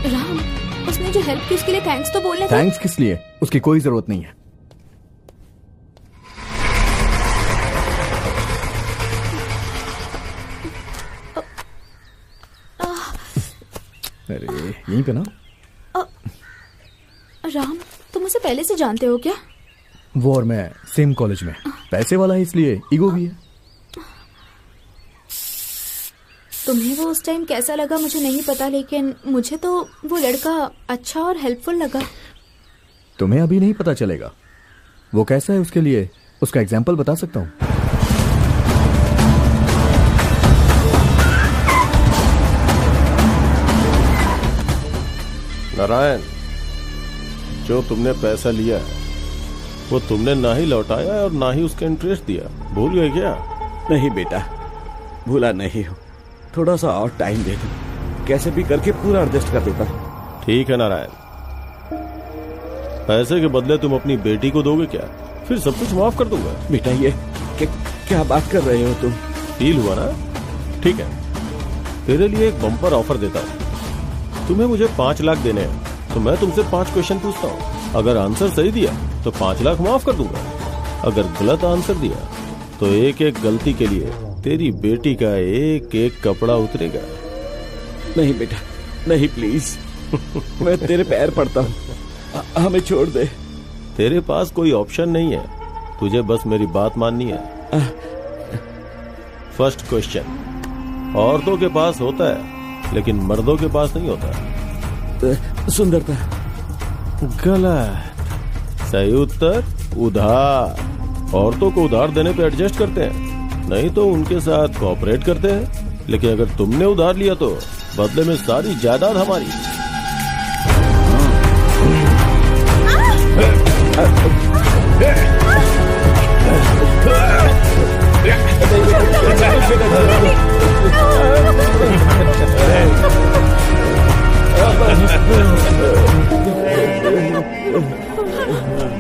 राम, उसने जो हेल्प की उसके लिए थैंक्स तो बोलने थे। थैंक्स किस लिए? उसकी कोई जरूरत नहीं है। अरे यहीं पे ना। राम, तुम उसे पहले से जानते हो क्या? वो और मैं सेम कॉलेज में। पैसे वाला है इसलिए ईगो भी है। तुम्हें वो उस टाइम कैसा लगा मुझे नहीं पता, लेकिन मुझे तो वो लड़का अच्छा और हेल्पफुल लगा। तुम्हें अभी नहीं पता चलेगा वो कैसा है। उसके लिए उसका एग्जाम्पल बता सकता हूँ। नारायण, जो तुमने पैसा लिया वो तुमने ना ही लौटाया और ना ही उसका इंटरेस्ट दिया। भूल गए क्या? नहीं बेटा, भूला नहीं हूँ। थोड़ा सा और टाइम दे दो, कैसे भी करके पूरा एडजस्ट कर देता। ठीक है नारायण, पैसे के बदले तुम अपनी बेटी को दोगे क्या? फिर सब कुछ माफ कर दूंगा। बेटा ये क्या बात कर रहे हो तुम? फील हुआ ना? ठीक है, तेरे लिए एक बम्पर ऑफर देता हूँ। तुम्हें मुझे 5 लाख देने हैं, तो मैं तुमसे 5 क्वेश्चन पूछता हूँ। अगर आंसर सही दिया तो 5 लाख माफ कर दूंगा। अगर गलत आंसर दिया तो एक एक गलती के लिए तेरी बेटी का एक एक कपड़ा उतरेगा। नहीं बेटा, नहीं प्लीज, मैं तेरे पैर पड़ता हूँ, हमें छोड़ दे। तेरे पास कोई ऑप्शन नहीं है, तुझे बस मेरी बात माननी है। फर्स्ट क्वेश्चन, औरतों के पास होता है लेकिन मर्दों के पास नहीं होता। सुंदरता। गलत। सही उत्तर उधार। औरतों को उधार देने पे एडजस्ट करते हैं, नहीं तो उनके साथ कोऑपरेट करते हैं। लेकिन अगर तुमने उधार लिया तो बदले में सारी जायदाद हमारी।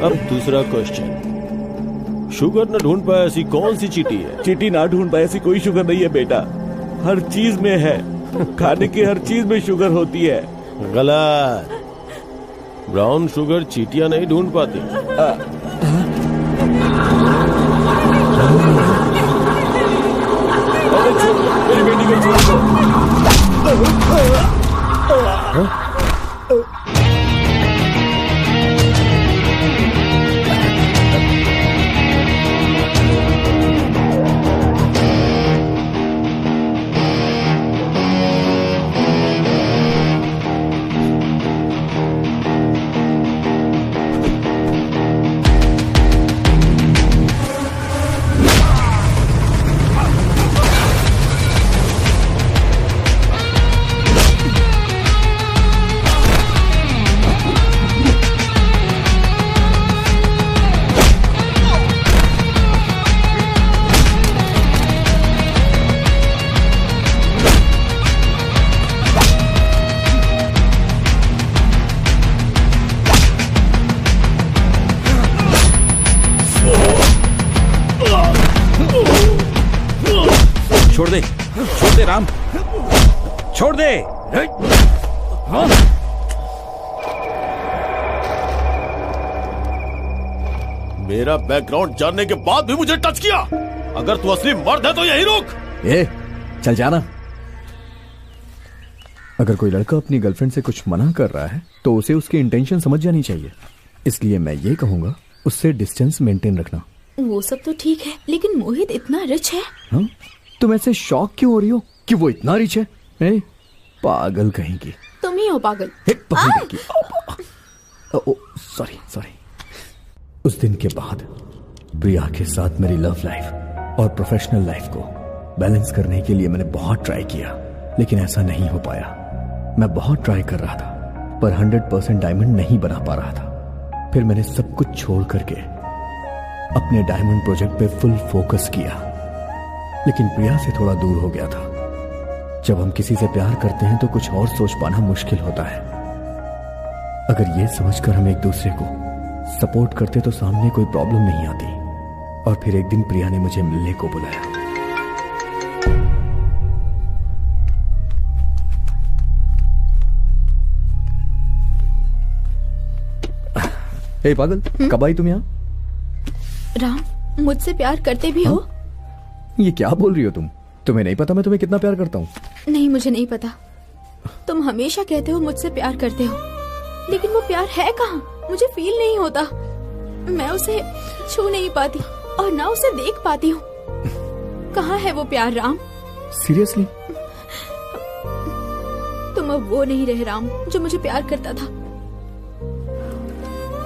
अब दूसरा क्वेश्चन, शुगर न ढूंढ पाए ऐसी कौन सी चीटी है? चीटी ना ढूंढ पाए ऐसी कोई शुगर नहीं है बेटा, हर चीज में है। खाने की हर चीज में शुगर होती है। गलत। ब्राउन शुगर चीटियां नहीं ढूंढ पाती। मेरी बेटी को छोड़ दो। छोड़ दे राम, छोड़ दे। हाँ। मेरा बैकग्राउंड जानने के बाद भी मुझे टच किया। अगर तू असली मर्द है तो यही रुक। चल जाना। अगर कोई लड़का अपनी गर्लफ्रेंड से कुछ मना कर रहा है तो उसे उसकी इंटेंशन समझ जानी चाहिए। इसलिए मैं ये कहूंगा उससे डिस्टेंस मेंटेन रखना। वो सब तो ठीक है, लेकिन मोहित इतना रिच है। हाँ? तुम ऐसे शॉक क्यों हो रही हो कि वो इतना रिच है? पागल कहेंगी। तुम ही हो पागल। सॉरी। उस दिन के बाद प्रिया के साथ मेरी लव लाइफ और प्रोफेशनल लाइफ को बैलेंस करने के लिए मैंने बहुत ट्राई किया, लेकिन ऐसा नहीं हो पाया। मैं बहुत ट्राई कर रहा था पर 100% डायमंड नहीं बना पा रहा था। फिर मैंने सब कुछ छोड़ करके अपने डायमंड प्रोजेक्ट पे फुल फोकस किया, लेकिन प्रिया से थोड़ा दूर हो गया था। जब हम किसी से प्यार करते हैं तो कुछ और सोच पाना मुश्किल होता है। अगर ये समझकर हम एक दूसरे को सपोर्ट करते तो सामने कोई प्रॉब्लम नहीं आती। और फिर एक दिन प्रिया ने मुझे मिलने को बुलाया। पागल, कब आई तुम यहाँ? राम, मुझसे प्यार करते भी हो? ये क्या बोल रही हो तुम? तुम्हें नहीं पता मैं तुम्हें कितना प्यार करता हूँ? नहीं, मुझे नहीं पता। तुम हमेशा कहते हो मुझसे प्यार करते हो, लेकिन वो प्यार है कहाँ? मुझे फील नहीं होता। मैं उसे छू नहीं पाती और ना उसे देख पाती हूँ। कहाँ है वो प्यार राम? सीरियसली? तुम अब वो नहीं रहे राम जो मुझे प्यार करता था।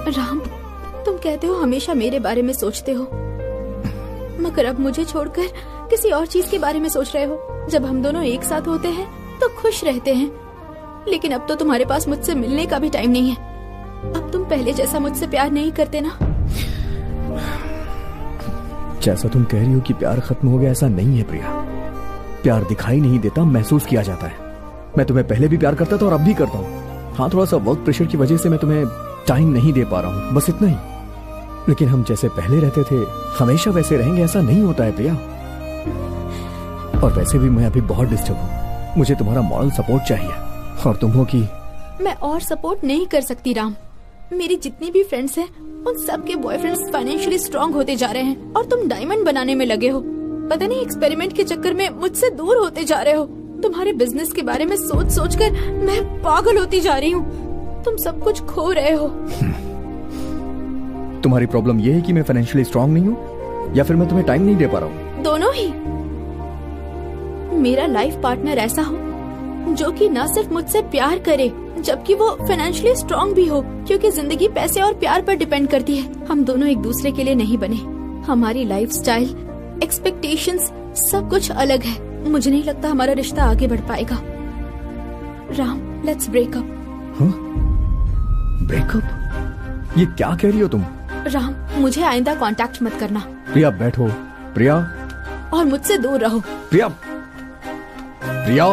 राम, तुम कहते हो हमेशा मेरे बारे में सोचते हो, मगर अब मुझे छोड़कर किसी और चीज के बारे में सोच रहे हो। जब हम दोनों एक साथ होते हैं तो खुश रहते हैं, लेकिन अब तो तुम्हारे पास मुझसे मिलने का भी टाइम नहीं है। अब तुम पहले जैसा मुझसे प्यार नहीं करते ना। जैसा तुम कह रही हो कि प्यार खत्म हो गया, ऐसा नहीं है प्रिया। प्यार दिखाई नहीं देता, महसूस किया जाता है। मैं तुम्हें पहले भी प्यार करता था और अब भी करता हूँ। हाँ, थोड़ा सा वर्क प्रेशर की वजह से मैं तुम्हें टाइम नहीं दे पा रहा हूँ, बस इतना ही। लेकिन हम जैसे पहले रहते थे हमेशा वैसे रहेंगे ऐसा नहीं होता है प्रिया। और वैसे भी मैं अभी बहुत डिस्टर्ब हूँ, मुझे तुम्हारा मॉरल सपोर्ट चाहिए। और तुम हो कि मैं और सपोर्ट नहीं कर सकती राम। मेरी जितनी भी फ्रेंड्स हैं उन सबके बॉयफ्रेंड्स फाइनेंशियली स्ट्रांग होते जा रहे हैं और तुम डायमंड बनाने में लगे हो। पता नहीं एक्सपेरिमेंट के चक्कर में मुझसे दूर होते जा रहे हो। तुम्हारे बिजनेस के बारे में सोच सोच कर मैं पागल होती जा रही हूँ। तुम सब कुछ खो रहे हो। तुम्हारी प्रॉब्लम ये है कि मैं फाइनेंशियली स्ट्रांग नहीं हूँ या फिर मैं तुम्हें टाइम नहीं दे पा रहा हूँ? दोनों ही। मेरा लाइफ पार्टनर ऐसा हो जो कि न सिर्फ मुझसे प्यार करे जबकि वो फाइनेंशियली स्ट्रांग भी हो, क्योंकि जिंदगी पैसे और प्यार पर डिपेंड करती है। हम दोनों एक दूसरे के लिए नहीं बने। हमारी लाइफस्टाइल, एक्सपेक्टेशंस सब कुछ अलग है। मुझे नहीं लगता हमारा रिश्ता आगे बढ़ पाएगा। Ram, let's break up. Breakup? ये क्या कह रही हो तुम? राम, मुझे आइंदा कांटेक्ट मत करना। प्रिया बैठो। प्रिया। और मुझसे दूर रहो। प्रिया। प्रिया।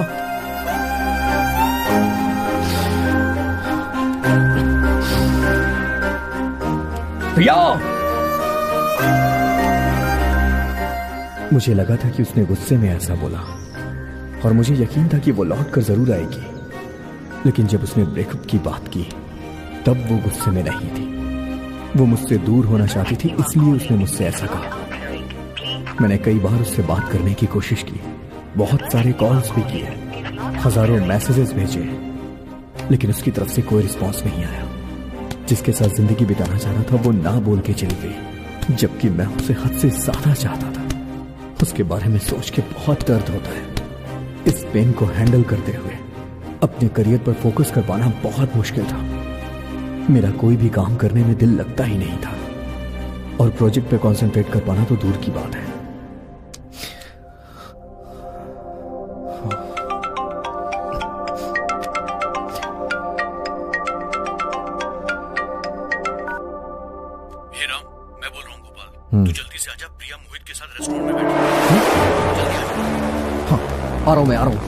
प्रिया। मुझे लगा था कि उसने गुस्से में ऐसा बोला और मुझे यकीन था कि वो लौट कर जरूर आएगी, लेकिन जब उसने ब्रेकअप की बात की तब वो गुस्से में नहीं थी। वो मुझसे दूर होना चाहती थी, इसलिए उसने मुझसे ऐसा कहा। मैंने कई बार उससे बात करने की कोशिश की, बहुत सारे कॉल्स भी किए, हजारों मैसेजेस भेजे, लेकिन उसकी तरफ से कोई रिस्पॉन्स नहीं आया। जिसके साथ जिंदगी बिताना चाह रहा था वो ना बोल के चली गई, जबकि मैं उसे हद से ज्यादा चाहता था। उसके बारे में सोच के बहुत दर्द होता है। इस पेन को हैंडल करते हुए अपने करियर पर फोकस कर पाना बहुत मुश्किल था। मेरा कोई भी काम करने में दिल लगता ही नहीं था और प्रोजेक्ट पे कंसंट्रेट कर पाना तो दूर की बात है। तू जल्दी से आजा, प्रिया मोहित के साथ रेस्टोरेंट में बैठी है। हाँ, आ रहा हूं, मैं आ रहा हूं।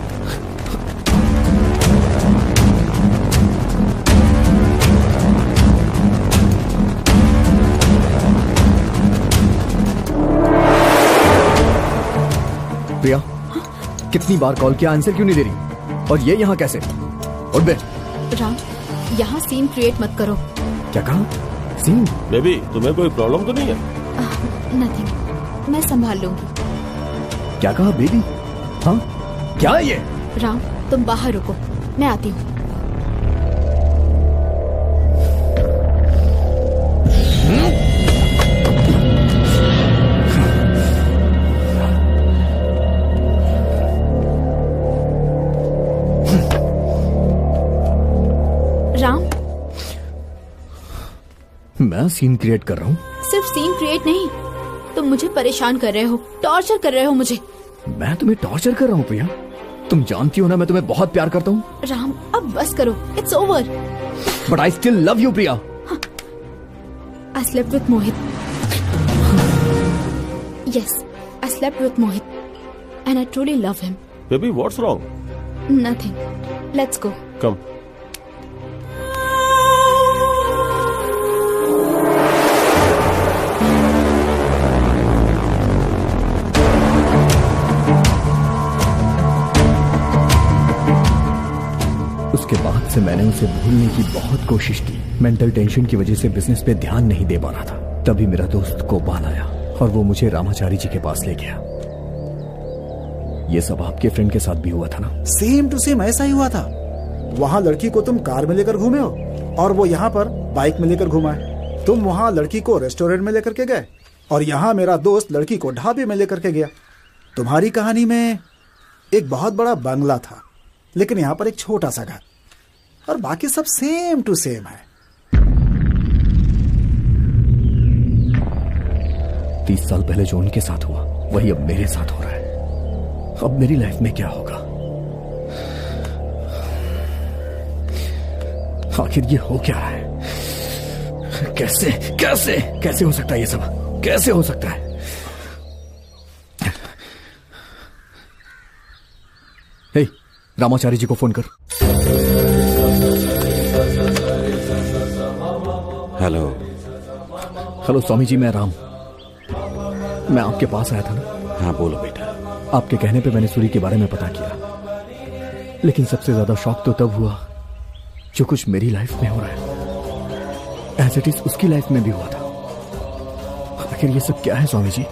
प्रिया, कितनी बार कॉल किया, आंसर क्यों नहीं दे रही? और ये यहाँ कैसे? उठ बे। राम, यहाँ सीन क्रिएट मत करो। क्या कहा? सीन? बेबी, तुम्हें कोई प्रॉब्लम तो नहीं है? नथिंग, मैं संभाल लूंगी। क्या कहा बेबी? हाँ, क्या है ये? राम, तुम बाहर रुको, मैं आती हूँ। राम, मैं सीन क्रिएट कर रहा हूँ? सिर्फ सीन क्रिएट नहीं, तुम मुझे परेशान कर रहे हो, टॉर्चर कर रहे हो मुझे। मैं तुम्हें टॉर्चर कर रहा हूँ प्रिया? तुम जानती हो ना मैं तुम्हें बहुत प्यार करता हूँ। राम, अब बस करो, it's over. But I still love you Priya. I slept with Mohit. Yes, I slept with Mohit, and I truly love him. Baby, what's wrong? Nothing. Let's go. Come. उसके बाद से मैंने उसे भूलने की बहुत कोशिश की। मेंटल टेंशन की वजह से बिजनेस पे ध्यान नहीं दे पा रहा था। तभी मेरा दोस्त गोपाल आया और वो मुझे रामाचारी जी के पास ले गया। ये सब आपके फ्रेंड के साथ भी हुआ था ना? सेम टू सेम ऐसा ही हुआ था। वहाँ लड़की को तुम कार में लेकर घूमे हो और वो यहाँ पर बाइक में लेकर घुमा है। तुम वहाँ लड़की को रेस्टोरेंट में लेकर के गए और यहाँ मेरा दोस्त लड़की को ढाबे में लेकर के गया। तुम्हारी कहानी में एक बहुत बड़ा बंगला था, लेकिन यहाँ पर एक छोटा सा घर, और बाकी सब सेम टू सेम है। 30 साल पहले जो उनके साथ हुआ वही अब मेरे साथ हो रहा है। अब मेरी लाइफ में क्या होगा? आखिर ये हो क्या है? कैसे कैसे कैसे हो सकता है ये सब? कैसे हो सकता है? हे, रामाचारी जी को फोन कर। हेलो। हेलो स्वामी जी, मैं राम। मैं आपके पास आया था ना? हाँ बोलो बेटा। आपके कहने पे मैंने सूरी के बारे में पता किया, लेकिन सबसे ज्यादा शॉक तो तब हुआ जो कुछ मेरी लाइफ में हो रहा है एज इट इज उसकी लाइफ में भी हुआ था। आखिर ये सब क्या है स्वामी जी?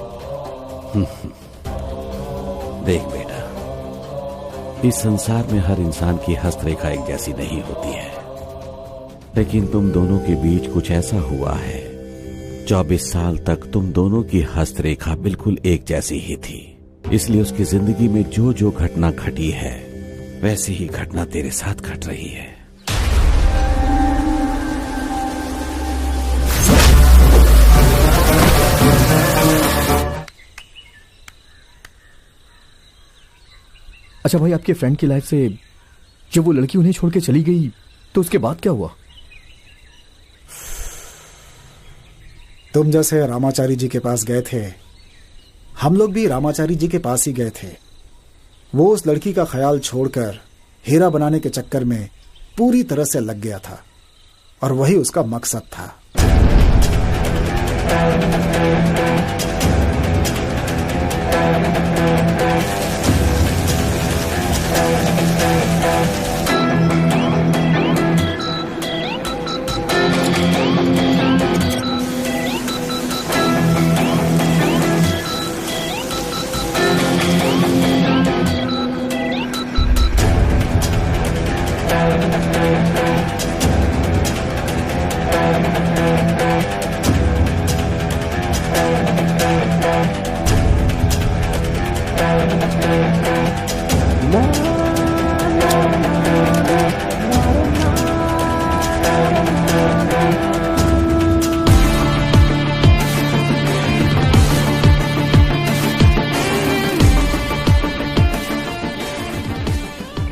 देख बेटा, इस संसार में हर इंसान की हस्तरेखा एक जैसी नहीं होती है, लेकिन तुम दोनों के बीच कुछ ऐसा हुआ है। 24 साल तक तुम दोनों की हस्तरेखा बिल्कुल एक जैसी ही थी, इसलिए उसकी जिंदगी में जो जो घटना घटी है वैसी ही घटना तेरे साथ घट रही है। अच्छा भाई, आपके फ्रेंड की लाइफ से जब वो लड़की उन्हें छोड़ के चली गई तो उसके बाद क्या हुआ? तुम जैसे रामाचारी जी के पास गए थे, हम लोग भी रामाचारी जी के पास ही गए थे। वो उस लड़की का ख्याल छोड़कर हीरा बनाने के चक्कर में पूरी तरह से लग गया था, और वही उसका मकसद था।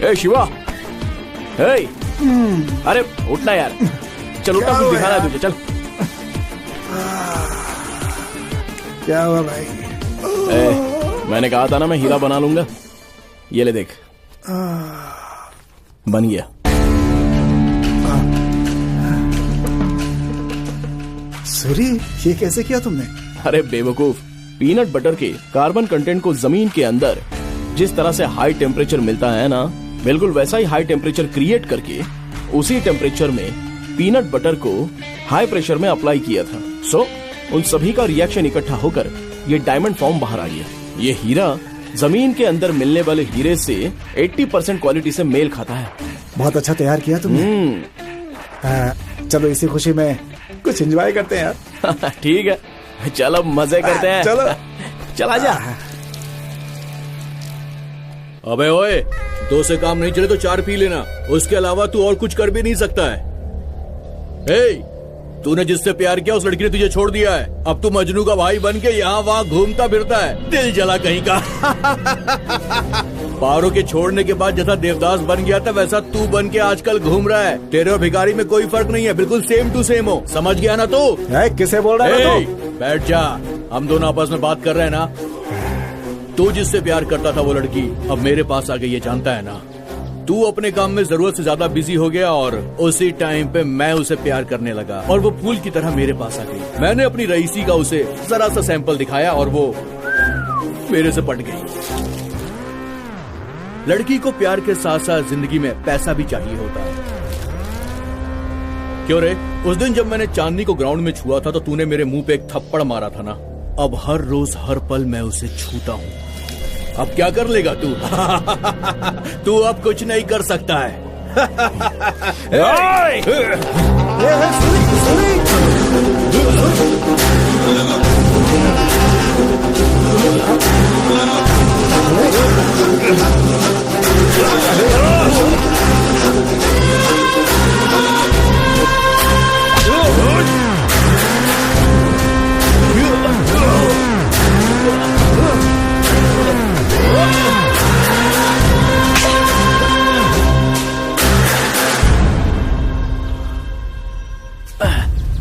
ए शिवा, हे, अरे उठना यार, चल उठना, कुछ दिखाना है तुझे, चल। क्या हुआ भाई? मैंने कहा था ना मैं हीरा बना लूंगा। ये ले देख, बन गया। सूरी, ये कैसे किया तुमने? अरे बेवकूफ, पीनट बटर के कार्बन कंटेंट को जमीन के अंदर जिस तरह से हाई टेम्परेचर मिलता है ना, बिल्कुल वैसा ही हाई टेम्परेचर क्रिएट करके उसी टेम्परेचर में पीनट बटर को हाई प्रेशर में अप्लाई किया था। सो उन सभी का रिएक्शन इकट्ठा होकर ये डायमंड फॉर्म बाहर आ गया। ये हीरा जमीन के अंदर मिलने वाले हीरे से 80% क्वालिटी से मेल खाता है। बहुत अच्छा तैयार किया तुमने। चलो इसी खुशी में कुछ एंजॉय करते हैं यार। ठीक है, चलो मजे करते हैं। चलो चला जा। अबे ओए, 2 से काम नहीं चले तो 4 पी लेना, उसके अलावा तू और कुछ कर भी नहीं सकता है। तूने जिससे प्यार किया उस लड़की ने तुझे छोड़ दिया है। अब तू मजनू का भाई बन के यहाँ वहाँ घूमता फिरता है, दिल जला कहीं का। पारो के छोड़ने के बाद जैसा देवदास बन गया था वैसा तू बन के आजकल घूम रहा है। तेरे और भिखारी में कोई फर्क नहीं है, बिल्कुल सेम टू सेम हो। समझ गया ना तू? किसे बोल रहा है तू? बैठ जा, हम दोनों आपस में बात कर रहे हैं ना। तू जिससे प्यार करता था वो लड़की अब मेरे पास आ गई, ये जानता है ना। तू अपने काम में जरूरत से ज्यादा बिजी हो गया और उसी टाइम पे मैं उसे प्यार करने लगा और वो फूल की तरह मेरे पास आ गई। मैंने अपनी रईसी का उसे जरा सा सैंपल दिखाया और वो मेरे से पट गई। लड़की को प्यार के साथ साथ जिंदगी में पैसा भी चाहिए होता है। क्यों रे, उस दिन जब मैंने चांदनी को ग्राउंड में छुआ था तो तूने मेरे मुंह पे एक थप्पड़ मारा था ना। अब हर रोज हर पल मैं उसे छूता हूँ। अब क्या कर लेगा तू? तू अब कुछ नहीं कर सकता है।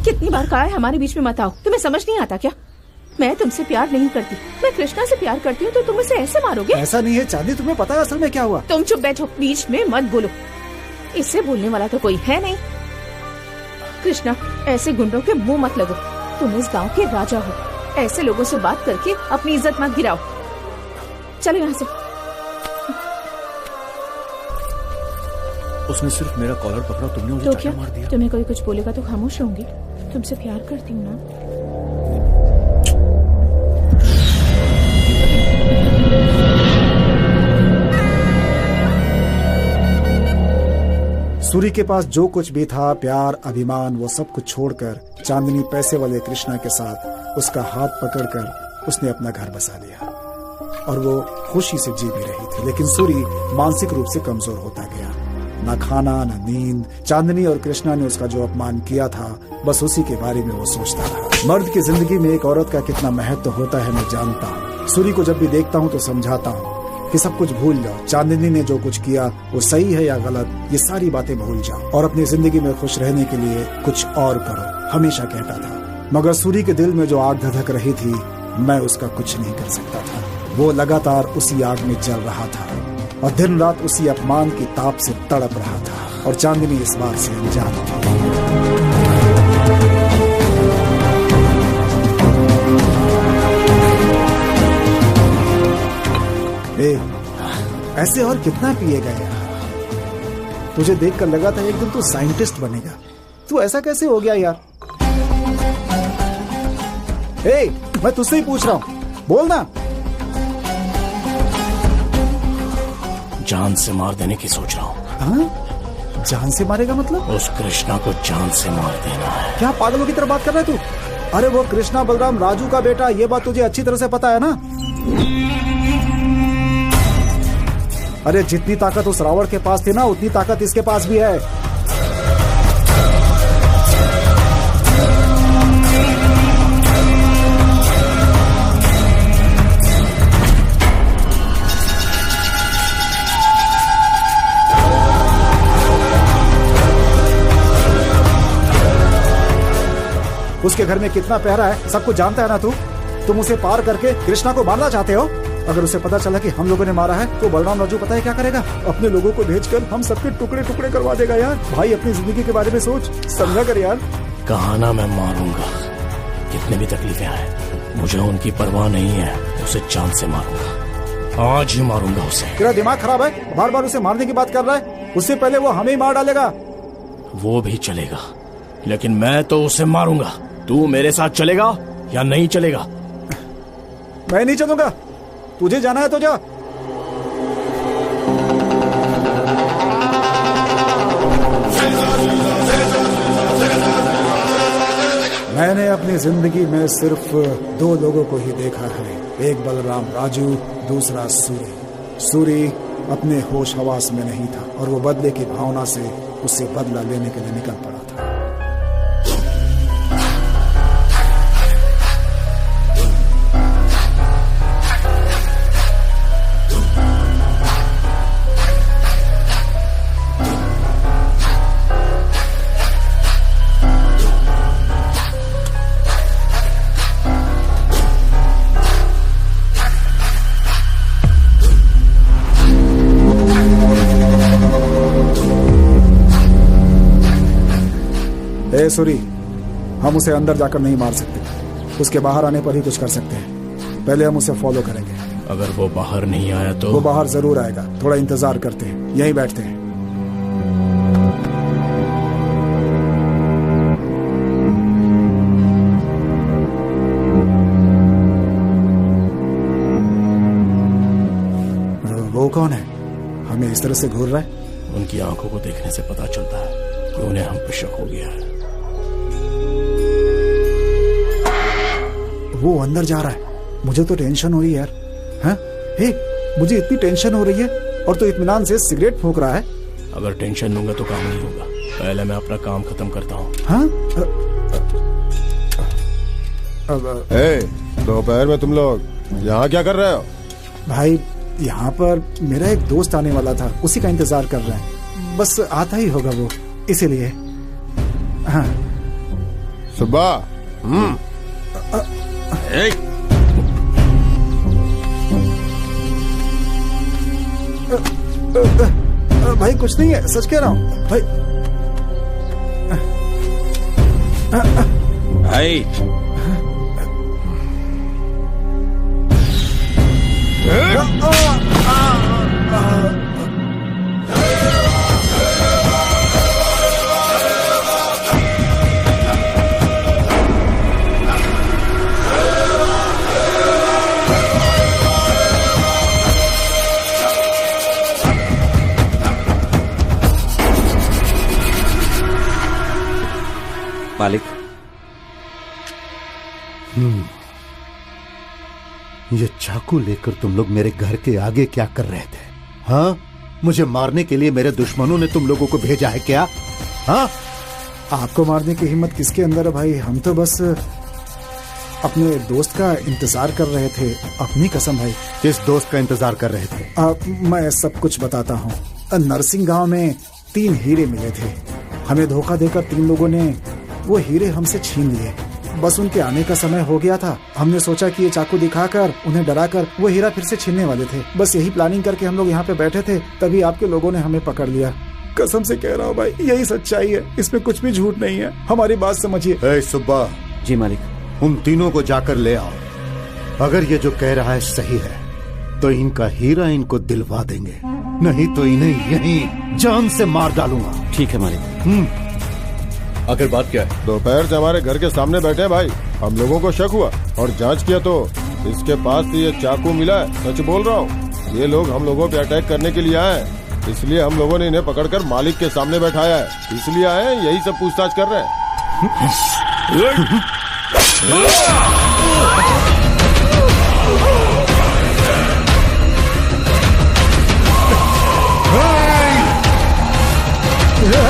कितनी बार कहा है हमारे बीच में मत आओ, तुम्हें समझ नहीं आता क्या? मैं तुमसे प्यार नहीं करती, मैं कृष्णा से प्यार करती हूँ, तो तुम इसे ऐसे मारोगे? ऐसा नहीं है चांदी, तुम्हें पता है असल में क्या हुआ? तुम चुप बैठो, बीच में मत बोलो। इससे बोलने वाला तो कोई है नहीं। कृष्णा, ऐसे गुंडों के मुंह मत लगो। तुम इस गांव के राजा हो, ऐसे लोगों से बात करके अपनी इज्जत मत गिराओ। चलो यहाँ से। उसने सिर्फ मेरा कॉलर पकड़ा, तुमने उसे चाटा मार दिया। तुम्हें कोई कुछ बोलेगा तो खामोश रहूंगी। तुमसे प्यार करती हूँ ना। सूरी के पास जो कुछ भी था, प्यार, अभिमान, वो सब कुछ छोड़कर चांदनी पैसे वाले कृष्णा के साथ उसका हाथ पकड़कर उसने अपना घर बसा लिया और वो खुशी से जी भी रही थी। लेकिन सूरी मानसिक रूप से कमजोर होता गया। ना खाना, ना नींद। चांदनी और कृष्णा ने उसका जो अपमान किया था, बस उसी के बारे में वो सोचता रहा। मर्द की जिंदगी में एक औरत का कितना महत्व होता है मैं जानता हूँ। सूरी को जब भी देखता हूँ तो समझाता हूँ कि सब कुछ भूल जाओ। चांदनी ने जो कुछ किया वो सही है या गलत, ये सारी बातें भूल जाओ और अपनी जिंदगी में खुश रहने के लिए कुछ और करो, हमेशा कहता था। मगर सूरी के दिल में जो आग धधक रही थी, मैं उसका कुछ नहीं कर सकता था। वो लगातार उसी आग में जल रहा था और दिन रात उसी अपमान की ताप से तड़प रहा था और चांदनी इस बात से अनजान थी। ऐसे और कितना पिएगा यार? तुझे देखकर लगा था एक दिन तू साइंटिस्ट बनेगा। तू ऐसा कैसे हो गया यार? मैं तुझसे ही पूछ रहा हूँ, बोलना। जान से मार देने की सोच रहा हूँ। जान से मारेगा मतलब? उस कृष्णा को जान से मार देना है। क्या पागलों की तरह बात कर रहा है तू? अरे वो कृष्णा बलराम राजू का बेटा, ये बात तुझे अच्छी तरह से पता है ना? अरे जितनी ताकत उस रावण के पास थी ना, उतनी ताकत इसके पास भी है। उसके घर में कितना पहरा है सब कुछ जानता है ना तू? तुम उसे पार करके कृष्णा को मारना चाहते हो। अगर उसे पता चला कि हम लोगों ने मारा है तो बलराम राजू पता है क्या करेगा? अपने लोगों को भेजकर हम सबके टुकड़े टुकड़े करवा देगा यार। भाई अपनी जिंदगी के बारे में सोच, समझा कर यार। कहा ना मैं मारूंगा, कितने भी तकलीफें आए मुझे उनकी परवाह नहीं है। उसे जान से मारूंगा। आज ही मारूंगा उसे। तेरा दिमाग खराब है? बार बार उसे मारने की बात कर रहा है। उससे पहले वो हमें ही मार डालेगा। वो भी चलेगा, लेकिन मैं तो उसे मारूंगा। तू मेरे साथ चलेगा या नहीं चलेगा? मैं नहीं चलूंगा। तुझे जाना है तो जा। मैंने अपनी जिंदगी में सिर्फ 2 लोगों को ही देखा है, एक बलराम राजू, दूसरा सूरी। सूरी अपने होश हवास में नहीं था और वो बदले की भावना से उससे बदला लेने के लिए निकल पड़ा था। सूरी, हम उसे अंदर जाकर नहीं मार सकते। उसके बाहर आने पर ही कुछ कर सकते हैं। पहले हम उसे फॉलो करेंगे। अगर वो बाहर नहीं आया तो? वो बाहर जरूर आएगा। थोड़ा इंतजार करते हैं, यहीं बैठते हैं। वो कौन है? हमें इस तरह से घूर रहा है। उनकी आंखों को देखने से पता चलता है कि उन्हें हम पे शक हो गया है। वो अंदर जा रहा है। मुझे तो टेंशन हो रही है यार। हाँ? हे, मुझे इतनी टेंशन हो रही है और तो इत्मीनान से सिगरेट फूंक रहा है। अगर टेंशन लूंगा तो काम नहीं होगा। पहले मैं अपना काम खत्म करता हूँ। हाँ? दोपहर में तुम लोग यहाँ क्या कर रहे हो? भाई, यहाँ पर मेरा एक दोस्त आने वाला था, उसी का इंतजार कर रहे हैं। बस आता ही होगा वो, इसीलिए। हाँ। सुबह। भाई कुछ नहीं है, सच कह रहा हूँ भाई। भाई मालिक। ये चाकू लेकर तुम लोग मेरे घर के आगे क्या कर रहे थे? हाँ, मुझे मारने के लिए मेरे दुश्मनों ने तुम लोगों को भेजा है क्या? हाँ, आपको मारने की हिम्मत किसके अंदर है भाई? हम तो बस अपने दोस्त का इंतजार कर रहे थे। अपनी कसम भाई। किस दोस्त का इंतजार कर रहे थे? मैं सब कुछ बताता हूँ। नरसिंह गांव में 3 हीरे मिले थे। हमें धोखा देकर 3 लोगों ने वो हीरे हमसे छीन लिए। बस उनके आने का समय हो गया था। हमने सोचा कि ये चाकू दिखाकर उन्हें डराकर वो हीरा फिर से छीनने वाले थे। बस यही प्लानिंग करके हम लोग यहाँ पे बैठे थे, तभी आपके लोगों ने हमें पकड़ लिया। कसम से कह रहा हूँ भाई, यही सच्चाई है, इसमें कुछ भी झूठ नहीं है। हमारी बात समझिए। सुब्बा। जी मालिक। उन तीनों को जाकर ले आओ। अगर ये जो कह रहा है सही है तो इनका हीरा इनको दिलवा देंगे, नहीं तो इन्हें यहीं जान से मार डालूंगा। ठीक है मालिक। आखिर बात क्या है? दोपहर से हमारे घर के सामने बैठे हैं भाई। हम लोगों को शक हुआ और जांच किया तो इसके पास से ये चाकू मिला है। सच बोल रहा हूँ, ये लोग हम लोगों पे अटैक करने के लिए आए हैं। इसलिए हम लोगों ने इन्हें पकड़कर मालिक के सामने बैठाया है। इसलिए आए हैं, यही सब पूछताछ कर रहे हैं।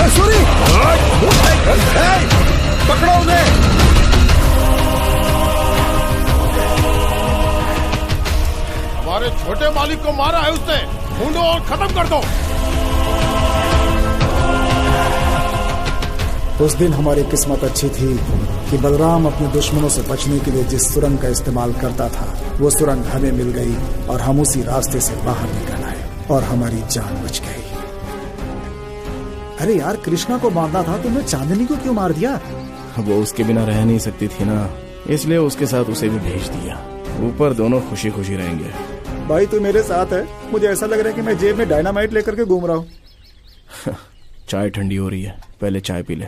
सूरी, पकड़ो उन्हें। हमारे छोटे मालिक को मारा है उसने, ढूंढो और खत्म कर दो। उस दिन हमारी किस्मत अच्छी थी कि बलराम अपने दुश्मनों से बचने के लिए जिस सुरंग का इस्तेमाल करता था, वो सुरंग हमें मिल गई और हम उसी रास्ते से बाहर निकल आए और हमारी जान बच गई। अरे यार, कृष्णा को मारना था, तुमने चांदनी को क्यों मार दिया? वो उसके बिना रह नहीं सकती थी ना, इसलिए उसके साथ उसे भी भेज दिया। ऊपर दोनों खुशी खुशी रहेंगे। भाई तू मेरे साथ है, मुझे ऐसा लग रहा है कि मैं जेब में डायनामाइट लेकर के घूम रहा हूँ। चाय ठंडी हो रही है, पहले चाय पी ले।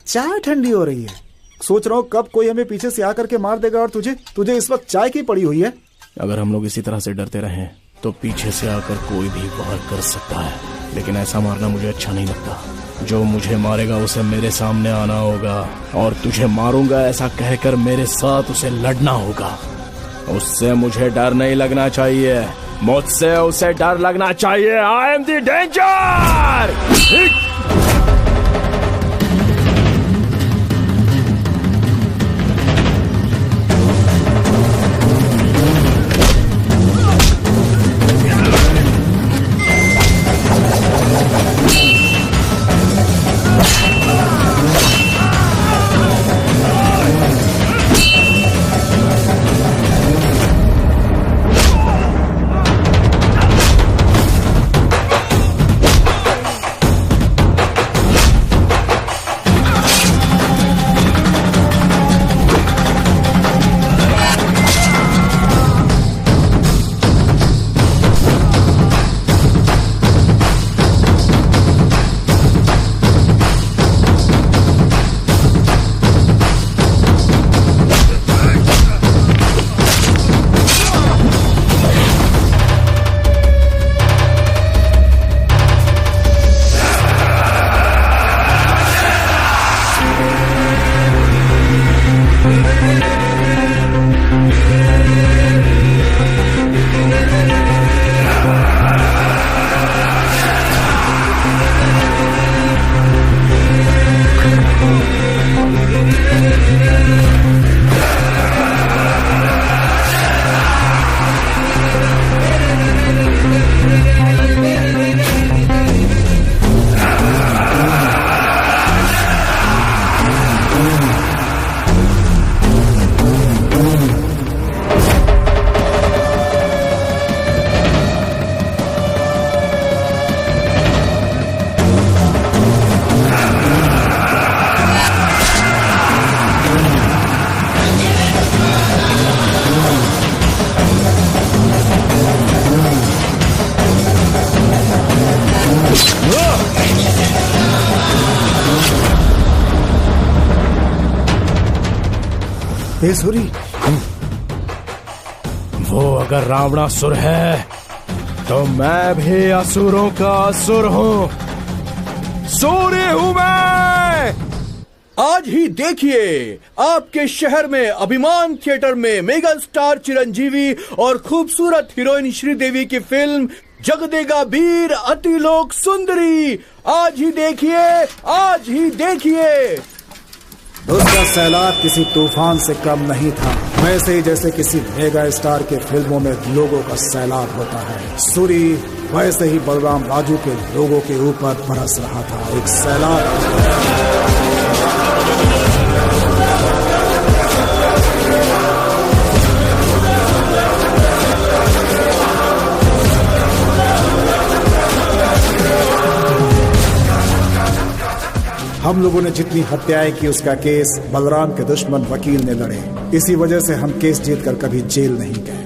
चाय ठंडी हो रही है? सोच रहा हूँ कब कोई हमें पीछे से आकर के मार देगा और तुझे इस वक्त चाय की पड़ी हुई है। अगर हम लोग इसी तरह से डरते रहें तो पीछे से आकर कोई भी वार कर सकता है, लेकिन ऐसा मारना मुझे अच्छा नहीं लगता। जो मुझे मारेगा उसे मेरे सामने आना होगा और तुझे मारूंगा ऐसा कहकर मेरे साथ उसे लड़ना होगा। उससे मुझे डर नहीं लगना चाहिए, मुझसे उसे डर लगना चाहिए। I am the danger. Suri, वो अगर रावणासुर है तो मैं भी असुरों का असुर हूँ। सूर्य हूँ मैं। आज ही देखिए आपके शहर में अभिमान थिएटर में मेगा स्टार चिरंजीवी और खूबसूरत हीरोइन श्रीदेवी की फिल्म जगदेगा वीर अतिलोक सुंदरी। आज ही देखिए, आज ही देखिए। उसका सैलाब किसी तूफान से कम नहीं था, वैसे ही जैसे किसी मेगा स्टार के फिल्मों में लोगों का सैलाब होता है। सूरी वैसे ही बलराम राजू के लोगों के ऊपर बरस रहा था, एक सैलाब। हम लोगों ने जितनी हत्याएं की उसका केस बलराम के दुश्मन वकील ने लड़े, इसी वजह से हम केस जीतकर कभी जेल नहीं गए।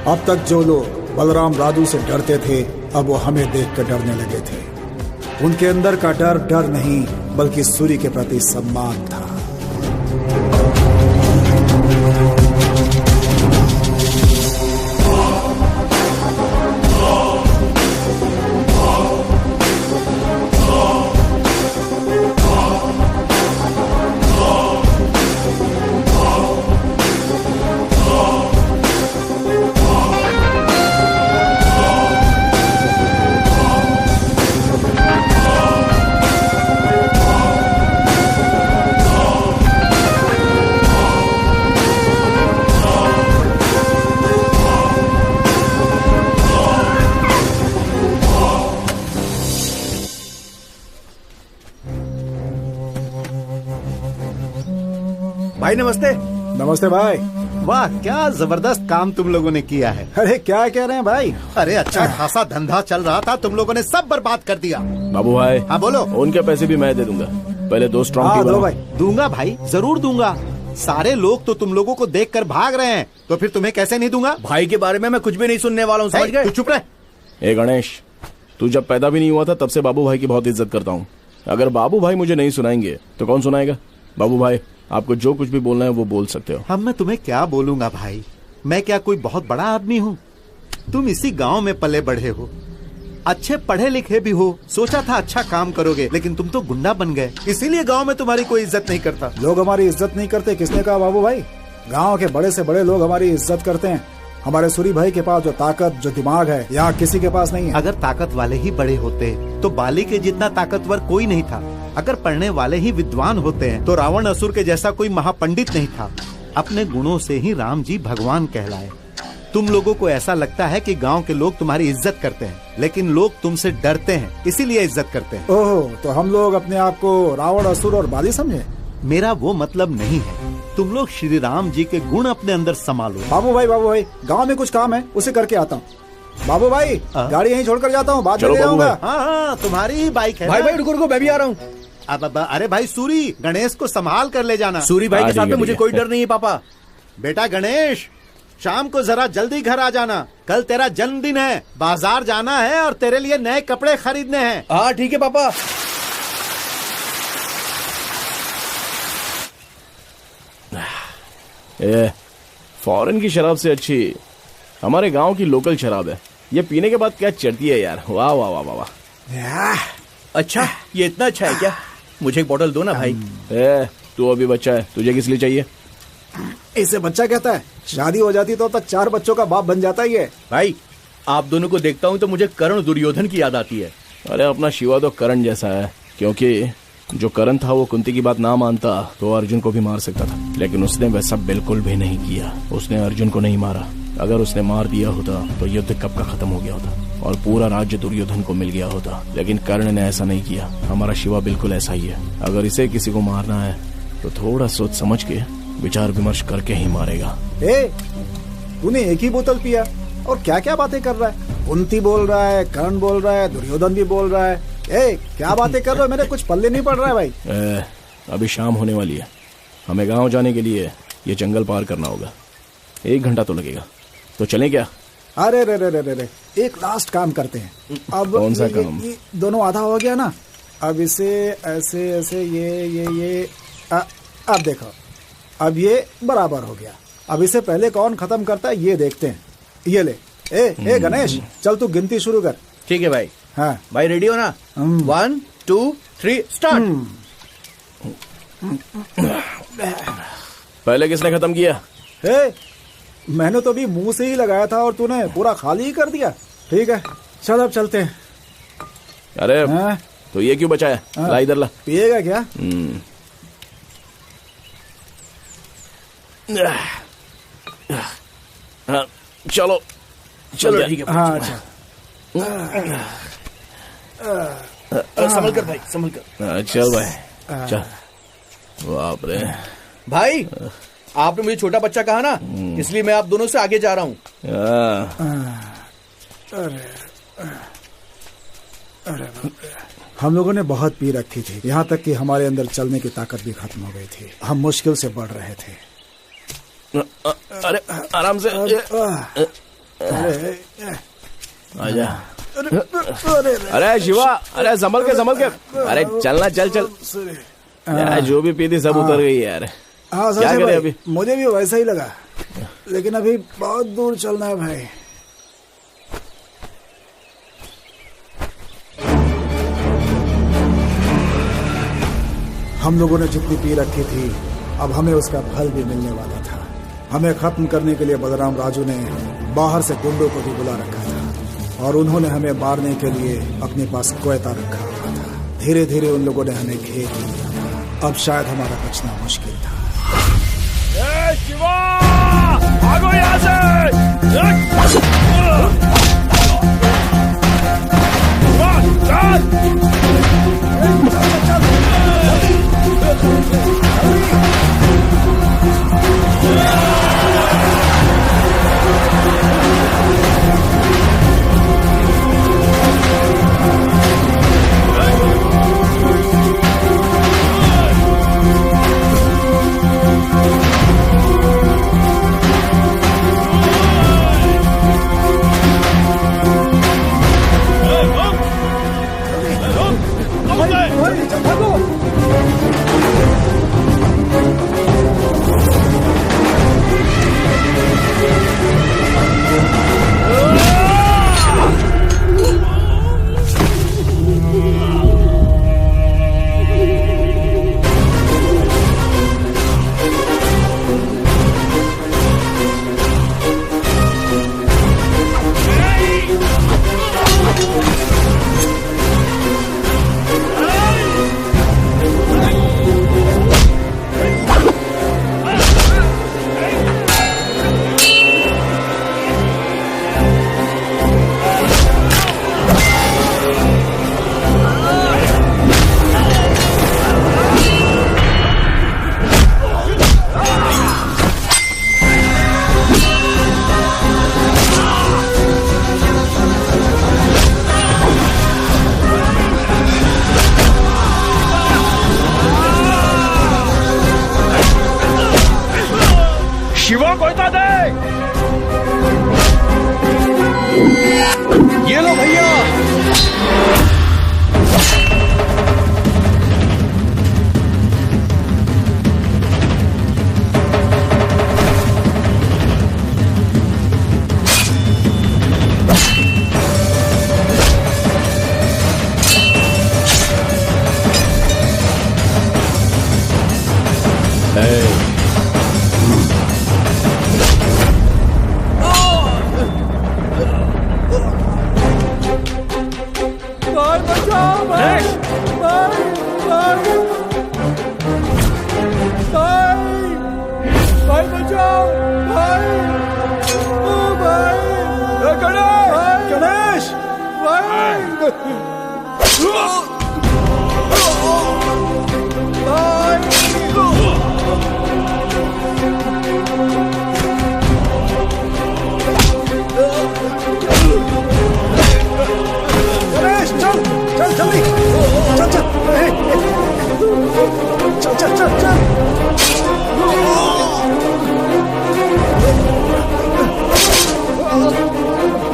अब तक जो लोग बलराम राजू से डरते थे अब वो हमें देखकर डरने लगे थे। उनके अंदर का डर डर नहीं बल्कि सूरी के प्रति सम्मान था। भाई नमस्ते। नमस्ते भाई। वाह क्या जबरदस्त काम तुम लोगों ने किया है। अरे क्या कह रहे हैं भाई? अरे अच्छा खासा धंधा चल रहा था, तुम लोगों ने सब बर्बाद कर दिया। बाबू भाई। हाँ बोलो। उनके पैसे भी मैं दे दूंगा। पहले 2 स्ट्रॉन्ग टी दो बनाओ। भाई। दूंगा भाई, जरूर दूंगा। सारे लोग तो तुम लोगों को देखकर भाग रहे हैं, तो फिर तुम्हें कैसे नहीं दूंगा? भाई के बारे में मैं कुछ भी नहीं सुनने वाला हूँ, समझ गए? तू चुप रह। ए गणेश, तू जब पैदा भी नहीं हुआ था तब से बाबू भाई की बहुत इज्जत करता हूँ। अगर बाबू भाई मुझे नहीं सुनाएंगे तो कौन सुनाएगा? बाबू भाई, आपको जो कुछ भी बोलना है वो बोल सकते हो। हम मैं तुम्हें क्या बोलूंगा भाई? मैं क्या कोई बहुत बड़ा आदमी हूँ? तुम इसी गांव में पले बढ़े हो, अच्छे पढ़े लिखे भी हो, सोचा था अच्छा काम करोगे, लेकिन तुम तो गुंडा बन गए। इसीलिए गांव में तुम्हारी कोई इज्जत नहीं करता। लोग हमारी इज्जत नहीं करते, किसने कहा बाबू भाई? गांव के बड़े से बड़े लोग हमारी इज्जत करते हैं। हमारे सूरी भाई के पास जो ताकत, जो दिमाग है, यहाँ किसी के पास नहीं है। अगर ताकत वाले ही बड़े होते तो बाली के जितना ताकतवर कोई नहीं था। अगर पढ़ने वाले ही विद्वान होते हैं तो रावण असुर के जैसा कोई महापंडित नहीं था। अपने गुणों से ही राम जी भगवान कहलाए। तुम लोगों को ऐसा लगता है कि गांव के लोग तुम्हारी इज्जत करते हैं, लेकिन लोग तुमसे डरते हैं, इसीलिए इज्जत करते हैं। ओह, तो हम लोग अपने आप को रावण, असुर और बाली समझे? मेरा वो मतलब नहीं है। तुम लोग श्री राम जी के गुण अपने अंदर संभालो। बाबू भाई, गांव में कुछ काम है, उसे करके आता हूँ। बाबू भाई, गाड़ी यहीं छोड़कर जाता हूँ, बाद में ले जाऊंगा। हाँ, तुम्हारी ही बाइक है। भाई रुको, मैं भी आ रहा हूँ। अब अरे भाई सूरी, गणेश को संभाल कर ले जाना। सूरी भाई के साथ में मुझे कोई डर नहीं है पापा। बेटा गणेश, शाम को जरा जल्दी घर आ जाना। कल तेरा जन्मदिन है, बाजार जाना है और तेरे लिए नए कपड़े खरीदने हैं। हाँ ठीक है पापा। फॉरेन की शराब से अच्छी हमारे गांव की लोकल शराब है। ये पीने के बाद क्या चढ़ती है यार। वाह वाह वाह वाह। अच्छा, ये इतना अच्छा है क्या? मुझे एक बोतल दो ना भाई। तू अभी बच्चा है, तुझे किस लिए चाहिए? इसे बच्चा कहता है? शादी हो जाती तो तक 4 बच्चों का बाप बन जाता ही है। भाई, आप दोनों को देखता हूँ तो मुझे कर्ण दुर्योधन की याद आती है। अरे अपना शिवा तो करण जैसा है, क्योंकि जो करण था वो कुंती की बात ना मानता तो अर्जुन को भी मार सकता था, लेकिन उसने वैसा बिल्कुल भी नहीं किया। उसने अर्जुन को नहीं मारा। अगर उसने मार दिया होता तो युद्ध कब का खत्म हो गया होता और पूरा राज्य दुर्योधन को मिल गया होता, लेकिन कर्ण ने ऐसा नहीं किया। हमारा शिवा बिल्कुल ऐसा ही है। अगर इसे किसी को मारना है तो थोड़ा सोच समझ के, विचार विमर्श करके ही मारेगा। तूने एक ही बोतल पिया और क्या क्या बातें कर रहा है? कुंती बोल रहा है, कर्ण बोल रहा है, दुर्योधन भी बोल रहा है। क्या बातें कर रहे हो? मेरे कुछ पल्ले नहीं पड़ रहा है भाई। अभी शाम होने वाली है। हमें गांव जाने के लिए ये जंगल पार करना होगा। 1 घंटा तो लगेगा, तो चलें क्या? अरे रे रे रे रे, एक लास्ट काम करते हैं। अब कौन सा काम? ये दोनों आधा हो गया ना। अब इसे ऐसे ऐसे ये अब देखो, अब ये बराबर हो गया। अब इसे पहले कौन खत्म करता है ये देखते हैं। ये ले। ए गणेश, चल तू गिनती शुरू कर। ठीक है भाई। हाँ भाई, रेडी हो ना? 1 2 3 स्टार्ट। पहले किसने खत्म किया? मैंने तो अभी मुंह से ही लगाया था और तूने पूरा खाली ही कर दिया। ठीक है, चल अब चलते हैं। अरे तो ये क्यों बचा है? ला इधर ला। पिएगा क्या? चलो ठीक है। हाँ अच्छा। संभल कर भाई, संभल कर। चल भाई, चल। बाप रे भाई, आपने मुझे छोटा बच्चा कहा ना, इसलिए मैं आप दोनों से आगे जा रहा हूँ। हम लोगों ने बहुत पी रखी थी, यहाँ तक कि हमारे अंदर चलने की ताकत भी खत्म हो गई थी। हम मुश्किल से बढ़ रहे थे। अरे आराम से आजा। अरे शिवा, अरे संभल के। अरे चलना, चल। यार जो भी पी थी सब उतर गई यार। हाँ क्या करें अभी? मुझे भी वैसा ही लगा, लेकिन अभी बहुत दूर चलना है भाई। हम लोगों ने जितनी पी रखी थी, अब हमें उसका फल भी मिलने वाला था। हमें खत्म करने के लिए बलराम राजू ने बाहर से गुंडों को भी बुला रखा था और उन्होंने हमें मारने के लिए अपने पास कोयता रखा हुआ था। धीरे धीरे उन लोगों ने हमें घेर लिया था। अब शायद हमारा बचना मुश्किल था। शिवा, भागो यहाँ से। भाई बचाओ भाई, भाई भाई भाई बचाओ भाई, ओ भाई गणेश, गणेश भाई गणेश चल चल जल्दी चल चल चल चल चल चल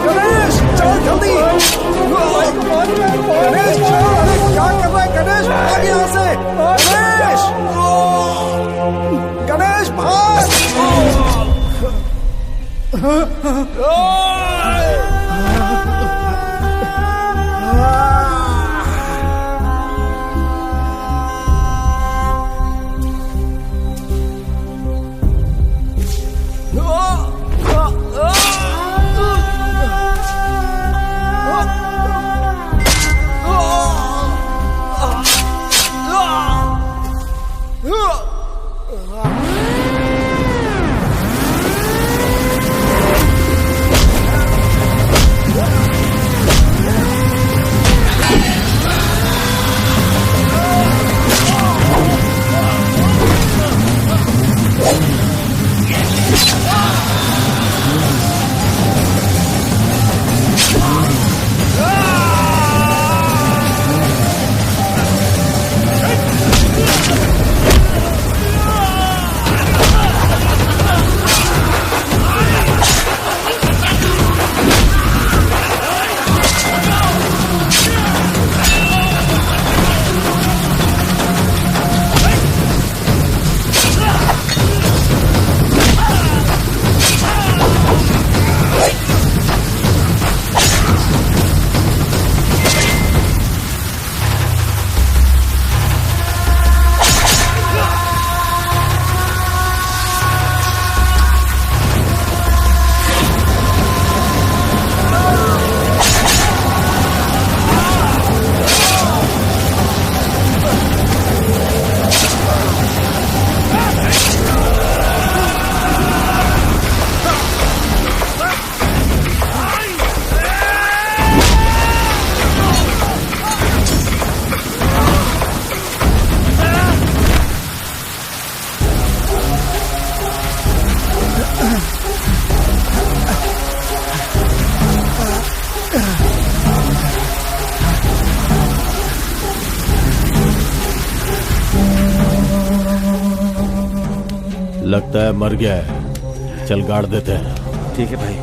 गणेश चल जल्दी गणेश चल, अरे क्या कर रहा है गणेश, भाग यहाँ से गणेश, गणेश भाग। लगता है मर गया है, चल गाड़ देते हैं। ठीक है भाई।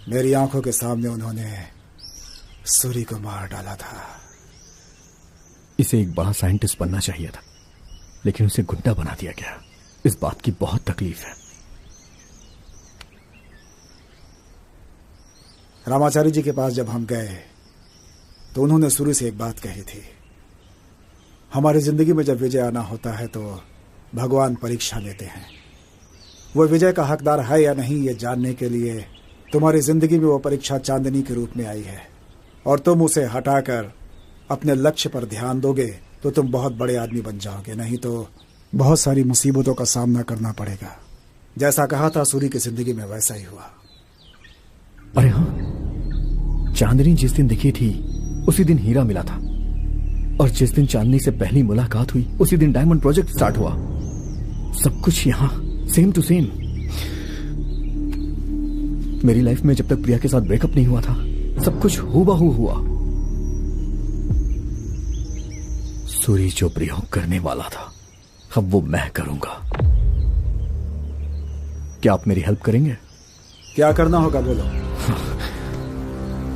मेरी आंखों के सामने उन्होंने सूरी को मार डाला था। इसे एक बड़ा साइंटिस्ट बनना चाहिए था, लेकिन उसे गुंडा बना दिया गया। इस बात की बहुत तकलीफ है। रामाचारी जी के पास जब हम गए तो उन्होंने सूरी से एक बात कही थी, हमारी जिंदगी में जब विजय आना होता है तो भगवान परीक्षा लेते हैं। वो विजय का हकदार है या नहीं ये जानने के लिए तुम्हारी जिंदगी में वो परीक्षा चांदनी के रूप में आई है, और तुम उसे हटाकर अपने लक्ष्य पर ध्यान दोगे तो तुम बहुत बड़े आदमी बन जाओगे, नहीं तो बहुत सारी मुसीबतों का सामना करना पड़ेगा। जैसा कहा था सूरी की जिंदगी में वैसा ही हुआ। अरे हाँ, चांदनी जिस दिन दिखी थी उसी दिन हीरा मिला था, और जिस दिन चांदनी से पहली मुलाकात हुई उसी दिन डायमंड प्रोजेक्ट स्टार्ट हुआ। सब कुछ यहाँ सेम टू सेम। मेरी लाइफ में जब तक प्रिया के साथ ब्रेकअप नहीं हुआ था सब कुछ हूबहू हुआ। सूरी जो प्रयोग करने वाला था अब वो मैं करूंगा। क्या आप मेरी हेल्प करेंगे? क्या करना होगा बोलो।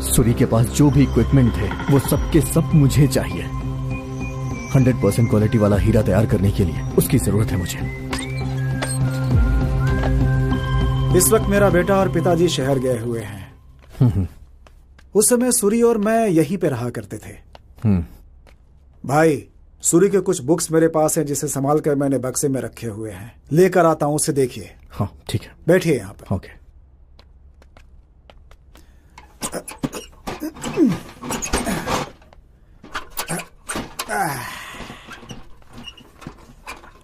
सूरी के पास जो भी इक्विपमेंट थे वो सब के सब मुझे चाहिए। 100% क्वालिटी वाला हीरा तैयार करने के लिए उसकी जरूरत है मुझे। इस वक्त मेरा बेटा और पिताजी शहर गए हुए हैं। उस समय सूरी और मैं यहीं पे रहा करते थे। भाई, सूरी के कुछ बुक्स मेरे पास हैं जिसे संभाल कर मैंने बक्से में रखे हुए हैं। लेकर आता हूं, उसे देखिए। हाँ ठीक है, बैठिए यहाँ पर। ओके।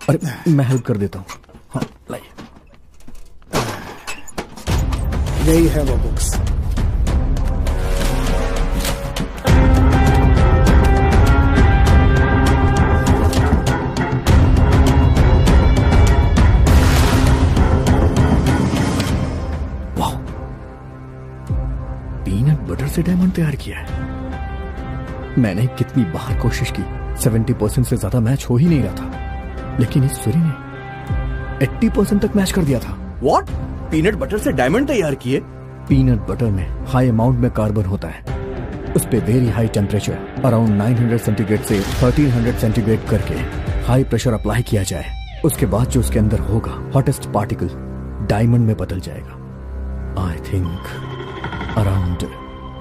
अरे मैं हेल्प कर देता हूँ। हाँ लाइए। यही है वो बुक्स। वाह, पीनट बटर से डायमंड तैयार किया है। मैंने कितनी बार कोशिश की, 70% से ज्यादा मैच हो ही नहीं रहा था, लेकिन इस सूरी ने 80% तक मैच कर दिया था। व्हाट? पीनट बटर से डायमंड तैयार किए? पीनट बटर में हाई अमाउंट में कार्बन होता है, उस पे very high temperature around 900 centigrade से 1300 सेंटीग्रेड करके हाई प्रेशर अप्लाई किया जाए। उसके बाद जो उसके अंदर होगा हॉटेस्ट पार्टिकल डायमंड में बदल जाएगा। आई थिंक अराउंड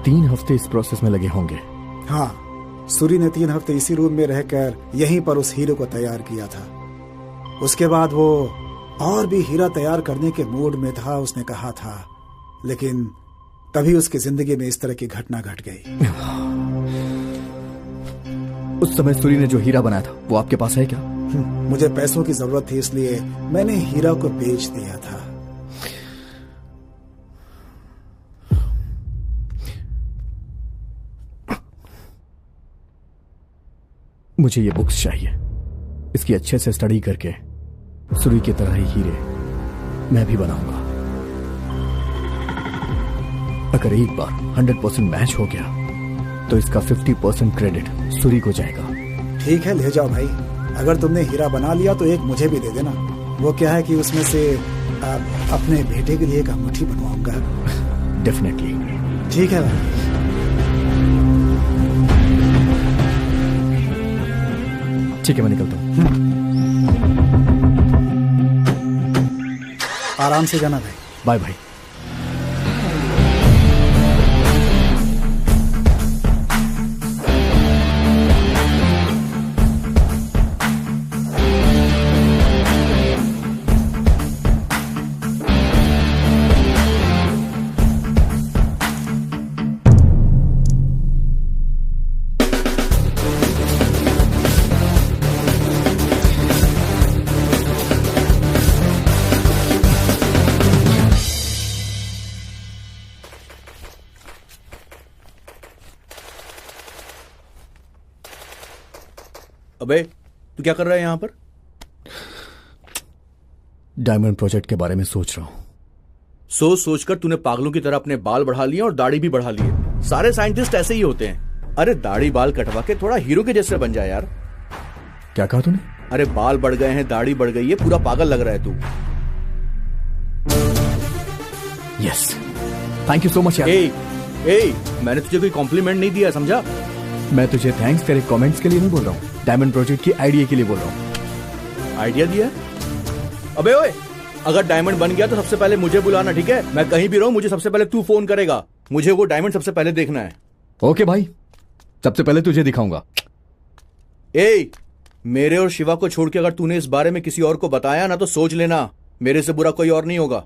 3 हफ्ते इस प्रोसेस में लगे होंगे। हाँ, सूरी ने 3 हफ्ते इसी रूम में रहकर यहीं पर उस हीरो को तैयार किया था। उसके बाद वो और भी हीरा तैयार करने के मूड में था, उसने कहा था, लेकिन तभी उसकी जिंदगी में इस तरह की घटना घट गई। उस समय सूरी ने जो हीरा बनाया था वो आपके पास है क्या? मुझे पैसों की जरूरत थी, इसलिए मैंने हीरा को बेच दिया था। मुझे ये बुक्स चाहिए। इसकी अच्छे से स्टडी करके सूरी की तरह ही हीरे मैं भी बनाऊंगा। अगर एक बार 100% मैच हो गया तो इसका 50% क्रेडिट सूरी को जाएगा। ठीक है, ले जाओ भाई। अगर तुमने हीरा बना लिया तो एक मुझे भी दे देना। वो क्या है कि उसमें से अपने बेटे के लिए एक अंगूठी बनवाऊंगा। डेफिनेटली। ठीक है भाई। ठीक है, मैं निकलता हूँ। आराम से जाना भाई। Bye bye. अबे तू क्या कर रहा है यहाँ पर? डायमंड प्रोजेक्ट के बारे में सोच रहा हूँ। सोच सोचकर तूने पागलों की तरह अपने बाल बढ़ा लिए और दाढ़ी भी बढ़ा ली है। सारे साइंटिस्ट ऐसे ही होते हैं। अरे दाढ़ी बाल कटवा के थोड़ा हीरो के जैसे बन जाए यार। क्या कहा तूने? अरे बाल बढ़ गए हैं, दाढ़ी बढ़ गई है, पूरा पागल लग रहा है तू। Yes, thank you so much यार। मैंने तुझे कोई कॉम्प्लीमेंट नहीं दिया, समझा? मैं तुझे थैंक्स तेरे कमेंट्स के लिए नहीं बोल रहा हूँ, डायमंड प्रोजेक्ट की आइडिया के लिए बोल रहा हूँ। आइडिया दिया? अबे ओए, अगर डायमंड बन गया तो सबसे पहले मुझे बुलाना, ठीक है? मैं कहीं भी रहूं, मुझे सबसे पहले तू फोन करेगा। मुझे वो डायमंड सबसे पहले देखना है। ओके भाई, सबसे पहले तुझे दिखाऊंगा। मेरे और शिवा को छोड़ के अगर तूने इस बारे में किसी और को बताया ना तो सोच लेना, मेरे से बुरा कोई और नहीं होगा।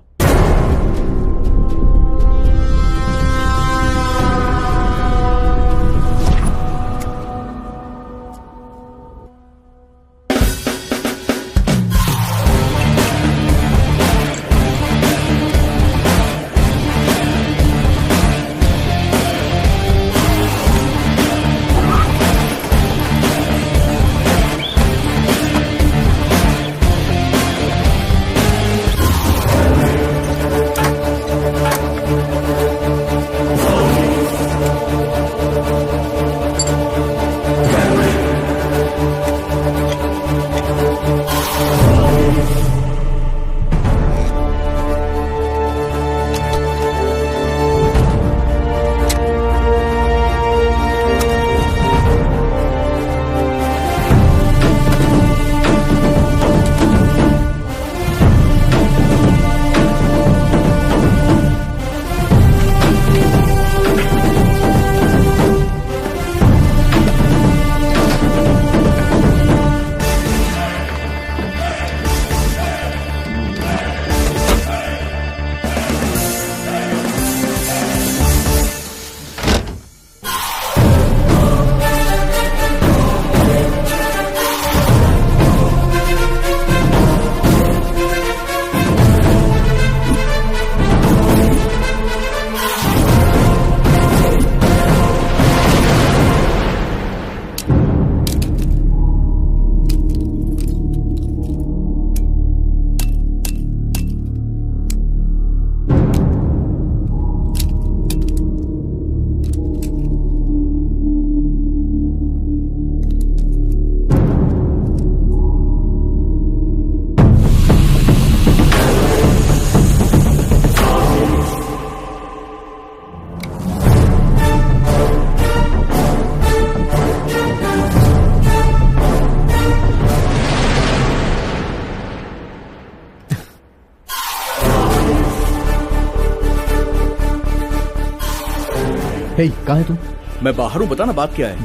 हे, कहाँ है तुम? मैं बाहर हूँ, बता ना बात क्या है?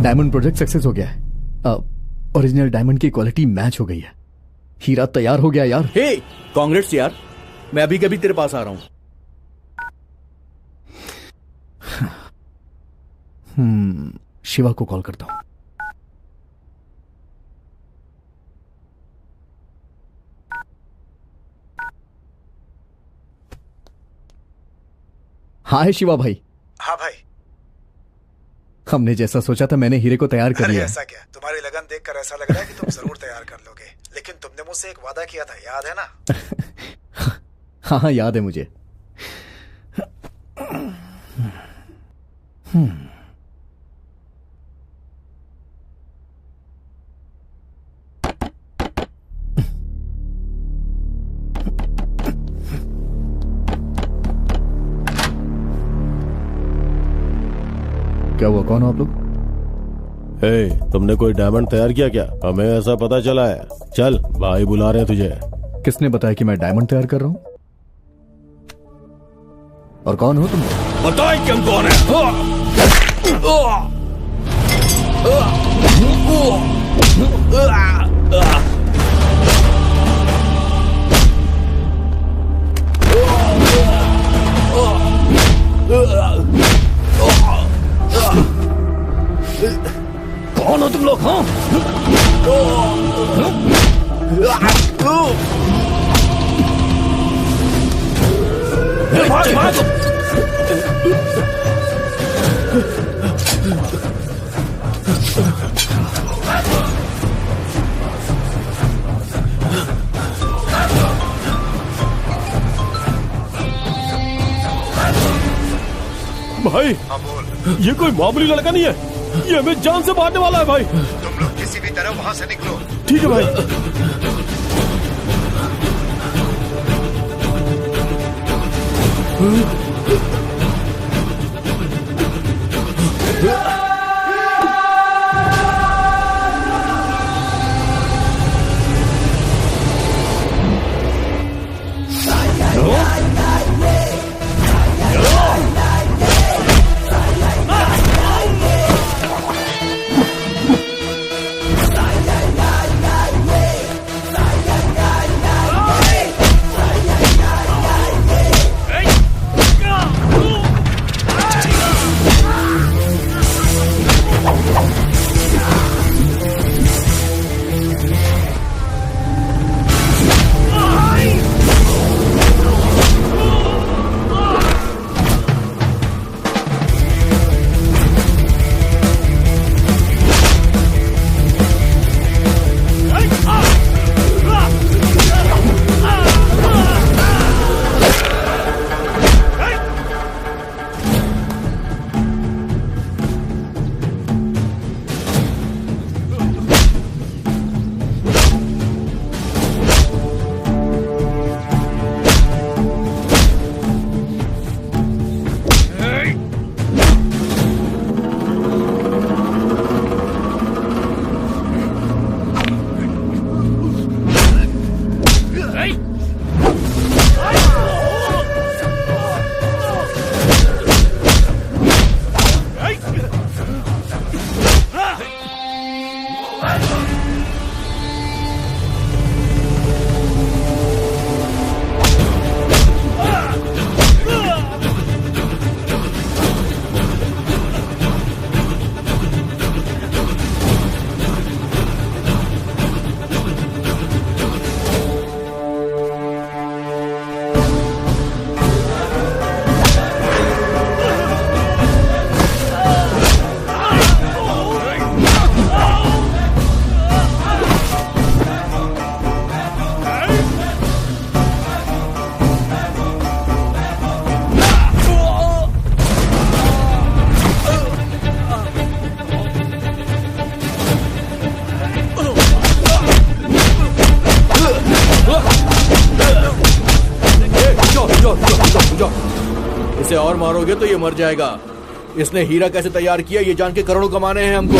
डायमंड प्रोजेक्ट सक्सेस हो गया है। ओरिजिनल डायमंड की क्वालिटी मैच हो गई है। हीरा तैयार हो गया यार। हे, कांग्रेट्स यार। मैं अभी कभी तेरे पास आ रहा हूँ। शिवा को कॉल करता हूँ। हाय शिवा भाई। हाँ भाई। हमने जैसा सोचा था मैंने हीरे को तैयार कर लिया। ऐसा क्या? तुम्हारी लगन देखकर ऐसा लग रहा है कि तुम जरूर तैयार कर लोगे, लेकिन तुमने मुझसे एक वादा किया था, याद है ना? हाँ याद है मुझे। क्या हुआ, कौन हो आप लोग? तुमने कोई डायमंड तैयार किया क्या? हमें ऐसा पता चला है। चल, भाई बुला रहे हैं तुझे। किसने बताया कि मैं डायमंड तैयार कर रहा हूं? और कौन हो तुम? बताएं कि हम कौन है। कौन हो तुम लोग? हाँ? भाई, ये कोई मामूली लड़का नहीं है। ये हमें जान से मारने वाला है भाई। तुम लोग किसी भी तरह वहां से निकलो। ठीक है भाई। इसे और मारोगे तो ये मर जाएगा। इसने हीरा कैसे तैयार किया ये जान के करोड़ों कमाने हैं हमको।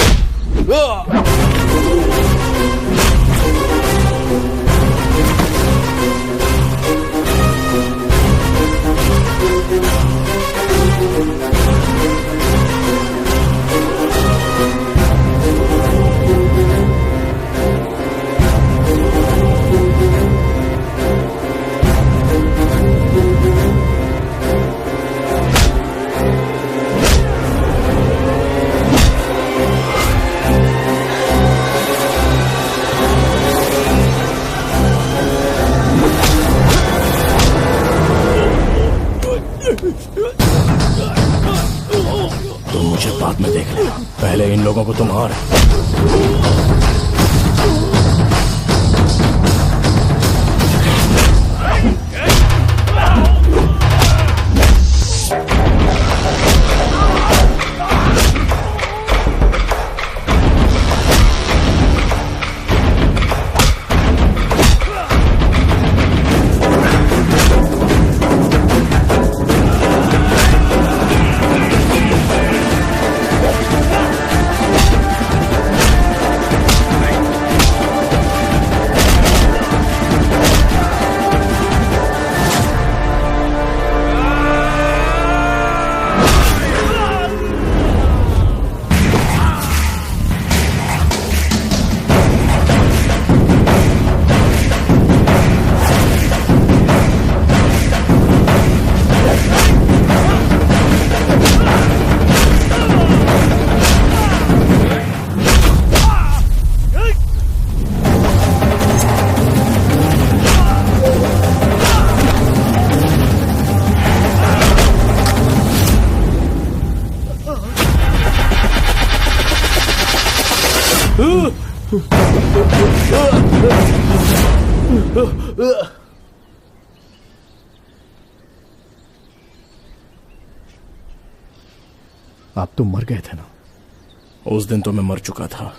बाद में देख लेगा, पहले इन लोगों को तो मार। आप तो मर गए थे ना? उस दिन तो मैं मर चुका था।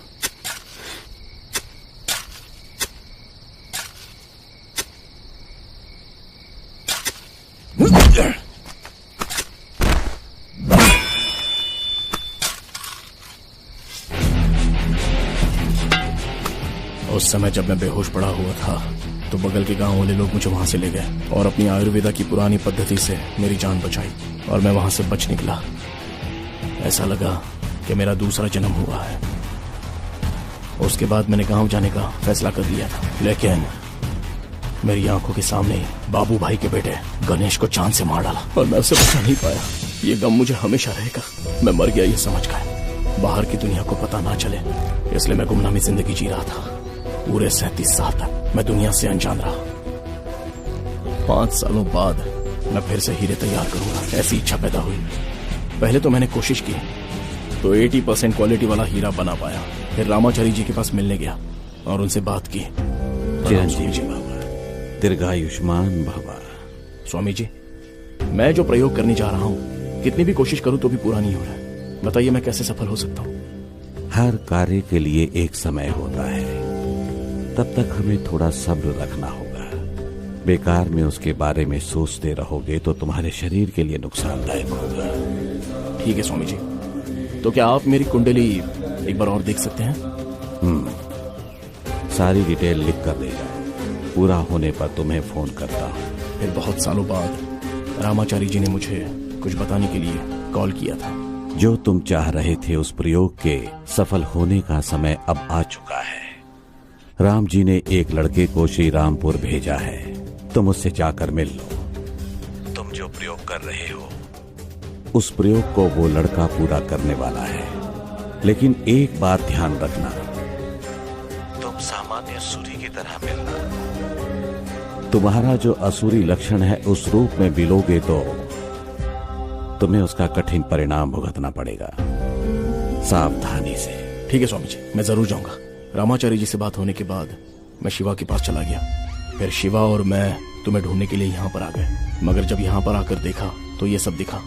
उस समय जब मैं बेहोश पड़ा हुआ था तो बगल के गांव वाले लोग मुझे वहां से ले गए और अपनी आयुर्वेदा की पुरानी पद्धति से मेरी जान बचाई और मैं वहां से बच निकला। ऐसा लगा कि मेरा दूसरा जन्म हुआ है। उसके बाद मैंने गांव जाने का फैसला कर लिया था, लेकिन मेरी आंखों के सामने ही बाबू भाई के बेटे गणेश को चांद से मार डाला और मैं उसे बचा नहीं पाया। ये गम मुझे हमेशा रहेगा। मैं मर गया ये समझ कर, बाहर की दुनिया को पता ना चले, इसलिए मैं गुमनामी जिंदगी जी रहा था। पूरे 37 साल तक मैं दुनिया से अनजान रहा। 5 सालों बाद मैं फिर से हीरे तैयार करूंगा, ऐसी इच्छा पैदा हुई। पहले तो मैंने कोशिश की तो 80% क्वालिटी वाला हीरा बना पाया। फिर रामाचारी जी के पास मिलने गया और उनसे बात की। चिरंजीवी जी बाबा, दीर्घायुष्मान भवा। स्वामी जी, मैं जो प्रयोग करने जा रहा हूँ कितनी भी कोशिश करूं तो भी पूरा नहीं हो रहा है। बताइए मैं कैसे सफल हो सकता हूँ? हर कार्य के लिए एक समय होता है, तब तक हमें थोड़ा सब्र रखना होगा। बेकार में उसके बारे में सोचते रहोगे तो तुम्हारे शरीर के लिए नुकसानदायक होगा। ठीक है स्वामी जी, तो क्या आप मेरी कुंडली एक बार और देख सकते हैं? सारी डिटेल लिख कर देगा। पूरा होने पर तुम्हें फोन करता हूँ। फिर बहुत सालों बाद रामाचारी जी ने मुझे कुछ बताने के लिए कॉल किया था। जो तुम चाह रहे थे उस प्रयोग के सफल होने का समय अब आ चुका है। राम जी ने एक लड़के को श्री रामपुर भेजा है, तुम उससे जाकर मिल लो। तुम जो प्रयोग कर रहे हो उस प्रयोग को वो लड़का पूरा करने वाला है, लेकिन एक बात ध्यान रखना, तुम सामान्य सूरी की तरह मिलना। तुम्हारा जो असुरी लक्षण है उस रूप में मिलोगे तो तुम्हें उसका कठिन परिणाम भुगतना पड़ेगा। सावधानी से। ठीक है स्वामी जी, मैं जरूर जाऊंगा। रामाचारी जी से बात होने के बाद मैं शिवा के पास चला गया। फिर शिवा और मैं तुम्हें ढूंढने के लिए यहाँ पर आ गए, मगर जब यहाँ पर आकर देखा तो ये सब दिखा।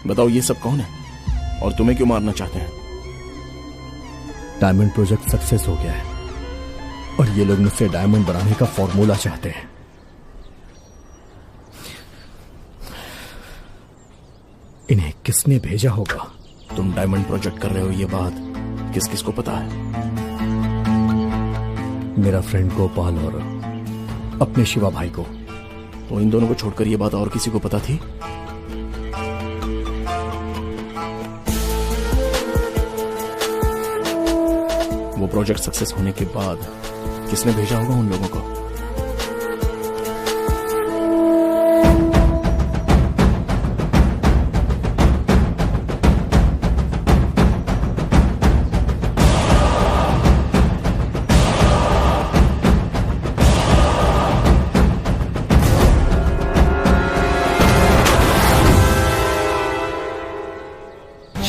बताओ ये सब कौन है और तुम्हें क्यों मारना चाहते हैं? डायमंड प्रोजेक्ट सक्सेस हो गया है और ये लोग मुझसे डायमंड बनाने का फॉर्मूला चाहते हैं। इन्हें किसने भेजा होगा? तुम डायमंड प्रोजेक्ट कर रहे हो ये बात किस किस को पता है? मेरा फ्रेंड गोपाल और अपने शिवा भाई को। तो इन दोनों को छोड़कर ये बात और किसी को पता थी? वो प्रोजेक्ट सक्सेस होने के बाद किसने भेजा होगा उन लोगों को?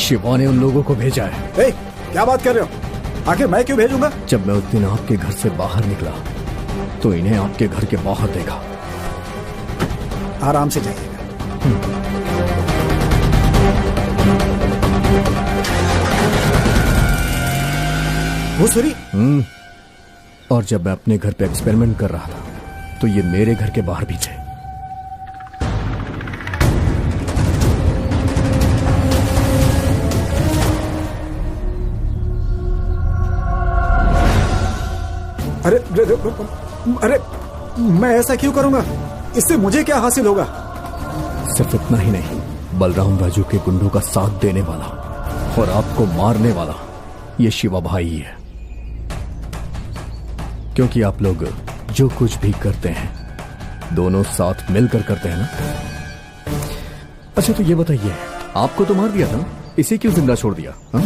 शिवा ने उन लोगों को भेजा है। क्या बात कर रहे हो? आखिर मैं क्यों भेजूंगा? जब मैं उस दिन आपके घर से बाहर निकला तो इन्हें आपके घर के बाहर देखा। आराम से जाइएगा। वो सूरी। और जब मैं अपने घर पे एक्सपेरिमेंट कर रहा था तो ये मेरे घर के बाहर भी थे। अरे अरे मैं ऐसा क्यों करूंगा? इससे मुझे क्या हासिल होगा? सिर्फ इतना ही नहीं, बलराम राजू के गुंडों का साथ देने वाला और आपको मारने वाला ये शिवा भाई ही है। क्योंकि आप लोग जो कुछ भी करते हैं दोनों साथ मिलकर करते हैं ना। अच्छा तो ये बताइए, आपको तो मार दिया था ना, इसे क्यों जिंदा छोड़ दिया? हा?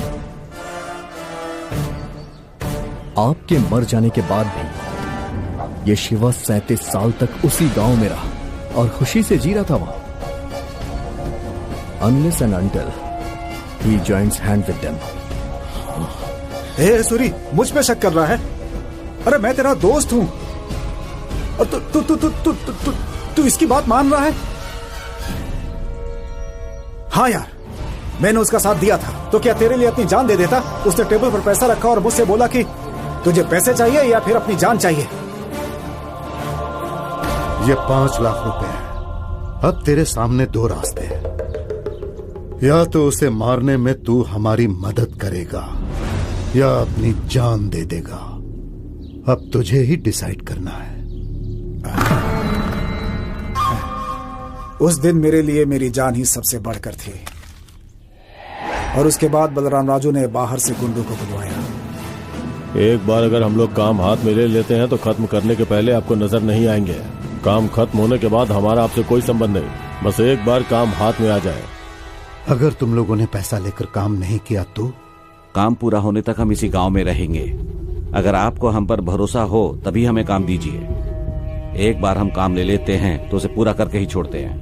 आपके मर जाने के बाद भी ये शिवा 37 साल तक उसी गांव में रहा और खुशी से जी रहा था वहां। Unless and until he joins hand with them. Suri, मुझ पे शक कर रहा है? अरे मैं तेरा दोस्त हूं और तू इसकी बात मान रहा है? हाँ यार, मैंने उसका साथ दिया था तो क्या तेरे लिए अपनी जान दे देता? उसने टेबल पर पैसा रखा और मुझसे बोला कि तुझे पैसे चाहिए या फिर अपनी जान चाहिए। ये 5 लाख रुपए है। अब तेरे सामने 2 रास्ते हैं। या तो उसे मारने में तू हमारी मदद करेगा या अपनी जान दे देगा। अब तुझे ही डिसाइड करना है। उस दिन मेरे लिए मेरी जान ही सबसे बढ़कर थी। और उसके बाद बलराम राजू ने बाहर से गुंडों को बुलवाया। एक बार अगर हम लोग काम हाथ में ले लेते हैं तो खत्म करने के पहले आपको नजर नहीं आएंगे। काम खत्म होने के बाद हमारा आपसे कोई संबंध नहीं, बस एक बार काम हाथ में आ जाए। अगर तुम लोगों ने पैसा लेकर काम नहीं किया तो? काम पूरा होने तक हम इसी गांव में रहेंगे। अगर आपको हम पर भरोसा हो तभी हमें काम दीजिए। एक बार हम काम ले लेते हैं तो उसे पूरा करके ही छोड़ते हैं।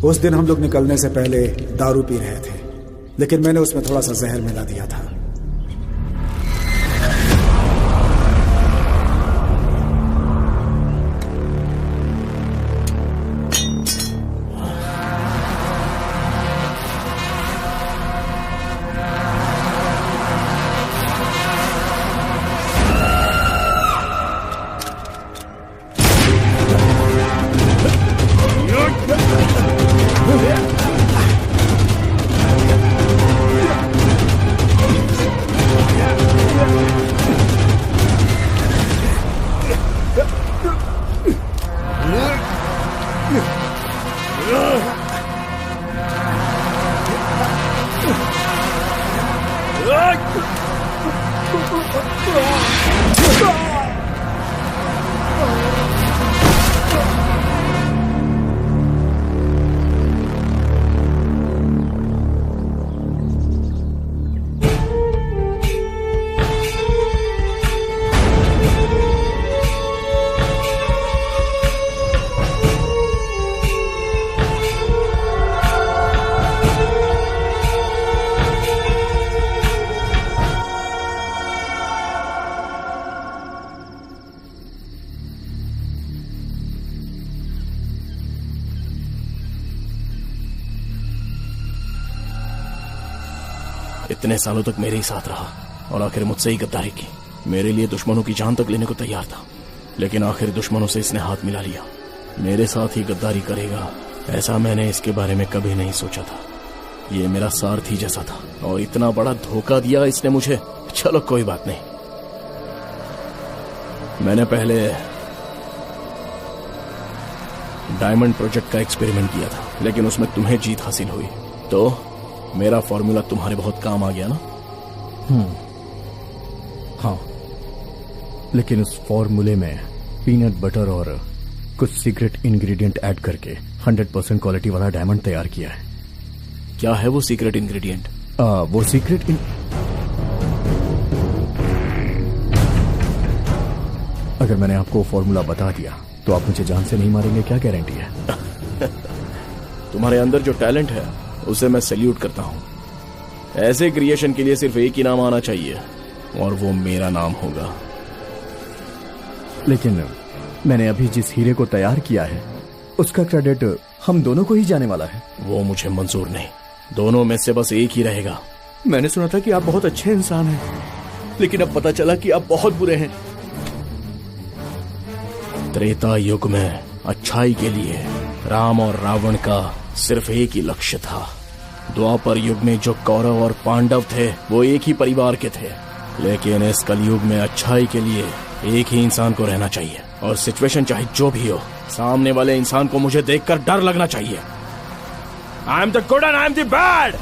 उस दिन हम लोग निकलने से पहले दारू पी रहे थे, लेकिन मैंने उसमें थोड़ा सा जहर मिला दिया था। इतने सालों तक मेरे ही साथ रहा और आखिर मुझसे ही गद्दारी की। मेरे लिए दुश्मनों की जान तक लेने को तैयार था, लेकिन आखिर दुश्मनों से इसने हाथ मिला लिया। मेरे साथ ही गद्दारी करेगा ऐसा मैंने इसके बारे में कभी नहीं सोचा था। ये मेरा सारथी जैसा था और इतना बड़ा धोखा दिया इसने मुझे। चलो कोई बात नहीं, मैंने पहले डायमंड प्रोजेक्ट का एक्सपेरिमेंट किया था, लेकिन उसमें तुम्हें जीत हासिल हुई तो मेरा फॉर्मूला तुम्हारे बहुत काम आ गया ना। हाँ, लेकिन उस फॉर्मूले में पीनट बटर और कुछ सीक्रेट इंग्रेडिएंट ऐड करके 100% क्वालिटी वाला डायमंड तैयार किया है। क्या है वो सीक्रेट इंग्रेडिएंट? वो सीक्रेट अगर मैंने आपको फॉर्मूला बता दिया तो आप मुझे जान से नहीं मारेंगे, क्या गारंटी है? तुम्हारे अंदर जो टैलेंट है उसे मैं सैल्यूट करता हूँ। ऐसे क्रिएशन के लिए सिर्फ एक ही नाम आना चाहिए और वो मेरा नाम होगा। लेकिन मैंने अभी जिस हीरे को तैयार किया है उसका क्रेडिट हम दोनों को ही जाने वाला है। वो मुझे मंजूर नहीं, दोनों में से बस एक ही रहेगा। मैंने सुना था कि आप बहुत अच्छे इंसान हैं, लेकिन अब पता चला कि आप बहुत बुरे हैं। त्रेता युग में अच्छाई के लिए राम और रावण का सिर्फ एक ही लक्ष्य था। द्वापर युग में जो कौरव और पांडव थे वो एक ही परिवार के थे, लेकिन इस कलयुग में अच्छाई के लिए एक ही इंसान को रहना चाहिए। और सिचुएशन चाहे जो भी हो, सामने वाले इंसान को मुझे देखकर डर लगना चाहिए। I am the good and I am the bad.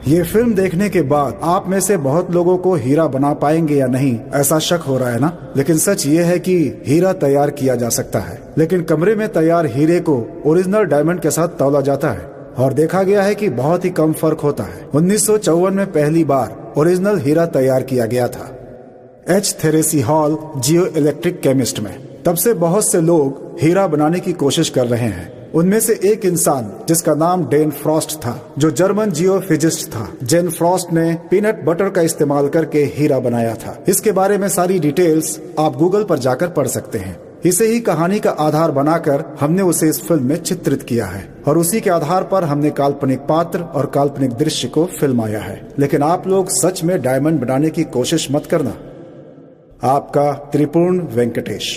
ये फिल्म देखने के बाद आप में से बहुत लोगों को हीरा बना पाएंगे या नहीं ऐसा शक हो रहा है ना। लेकिन सच ये है कि हीरा तैयार किया जा सकता है, लेकिन कमरे में तैयार हीरे को ओरिजिनल डायमंड के साथ तौला जाता है और देखा गया है कि बहुत ही कम फर्क होता है। 1954 में पहली बार ओरिजिनल हीरा तैयार किया गया था एच थेरेसी हॉल जियो इलेक्ट्रिक केमिस्ट में। तब से बहुत से लोग हीरा बनाने की कोशिश कर रहे हैं। उनमें से एक इंसान जिसका नाम डेन फ्रॉस्ट था, जो जर्मन जियोफिजिस्ट था। जेन फ्रॉस्ट ने पीनट बटर का इस्तेमाल करके हीरा बनाया था। इसके बारे में सारी डिटेल्स आप गूगल पर जाकर पढ़ सकते हैं। इसे ही कहानी का आधार बनाकर हमने उसे इस फिल्म में चित्रित किया है और उसी के आधार पर हमने काल्पनिक पात्र और काल्पनिक दृश्य को फिल्माया है। लेकिन आप लोग सच में डायमंड बनाने की कोशिश मत करना। आपका त्रिपुर्ण वेंकटेश।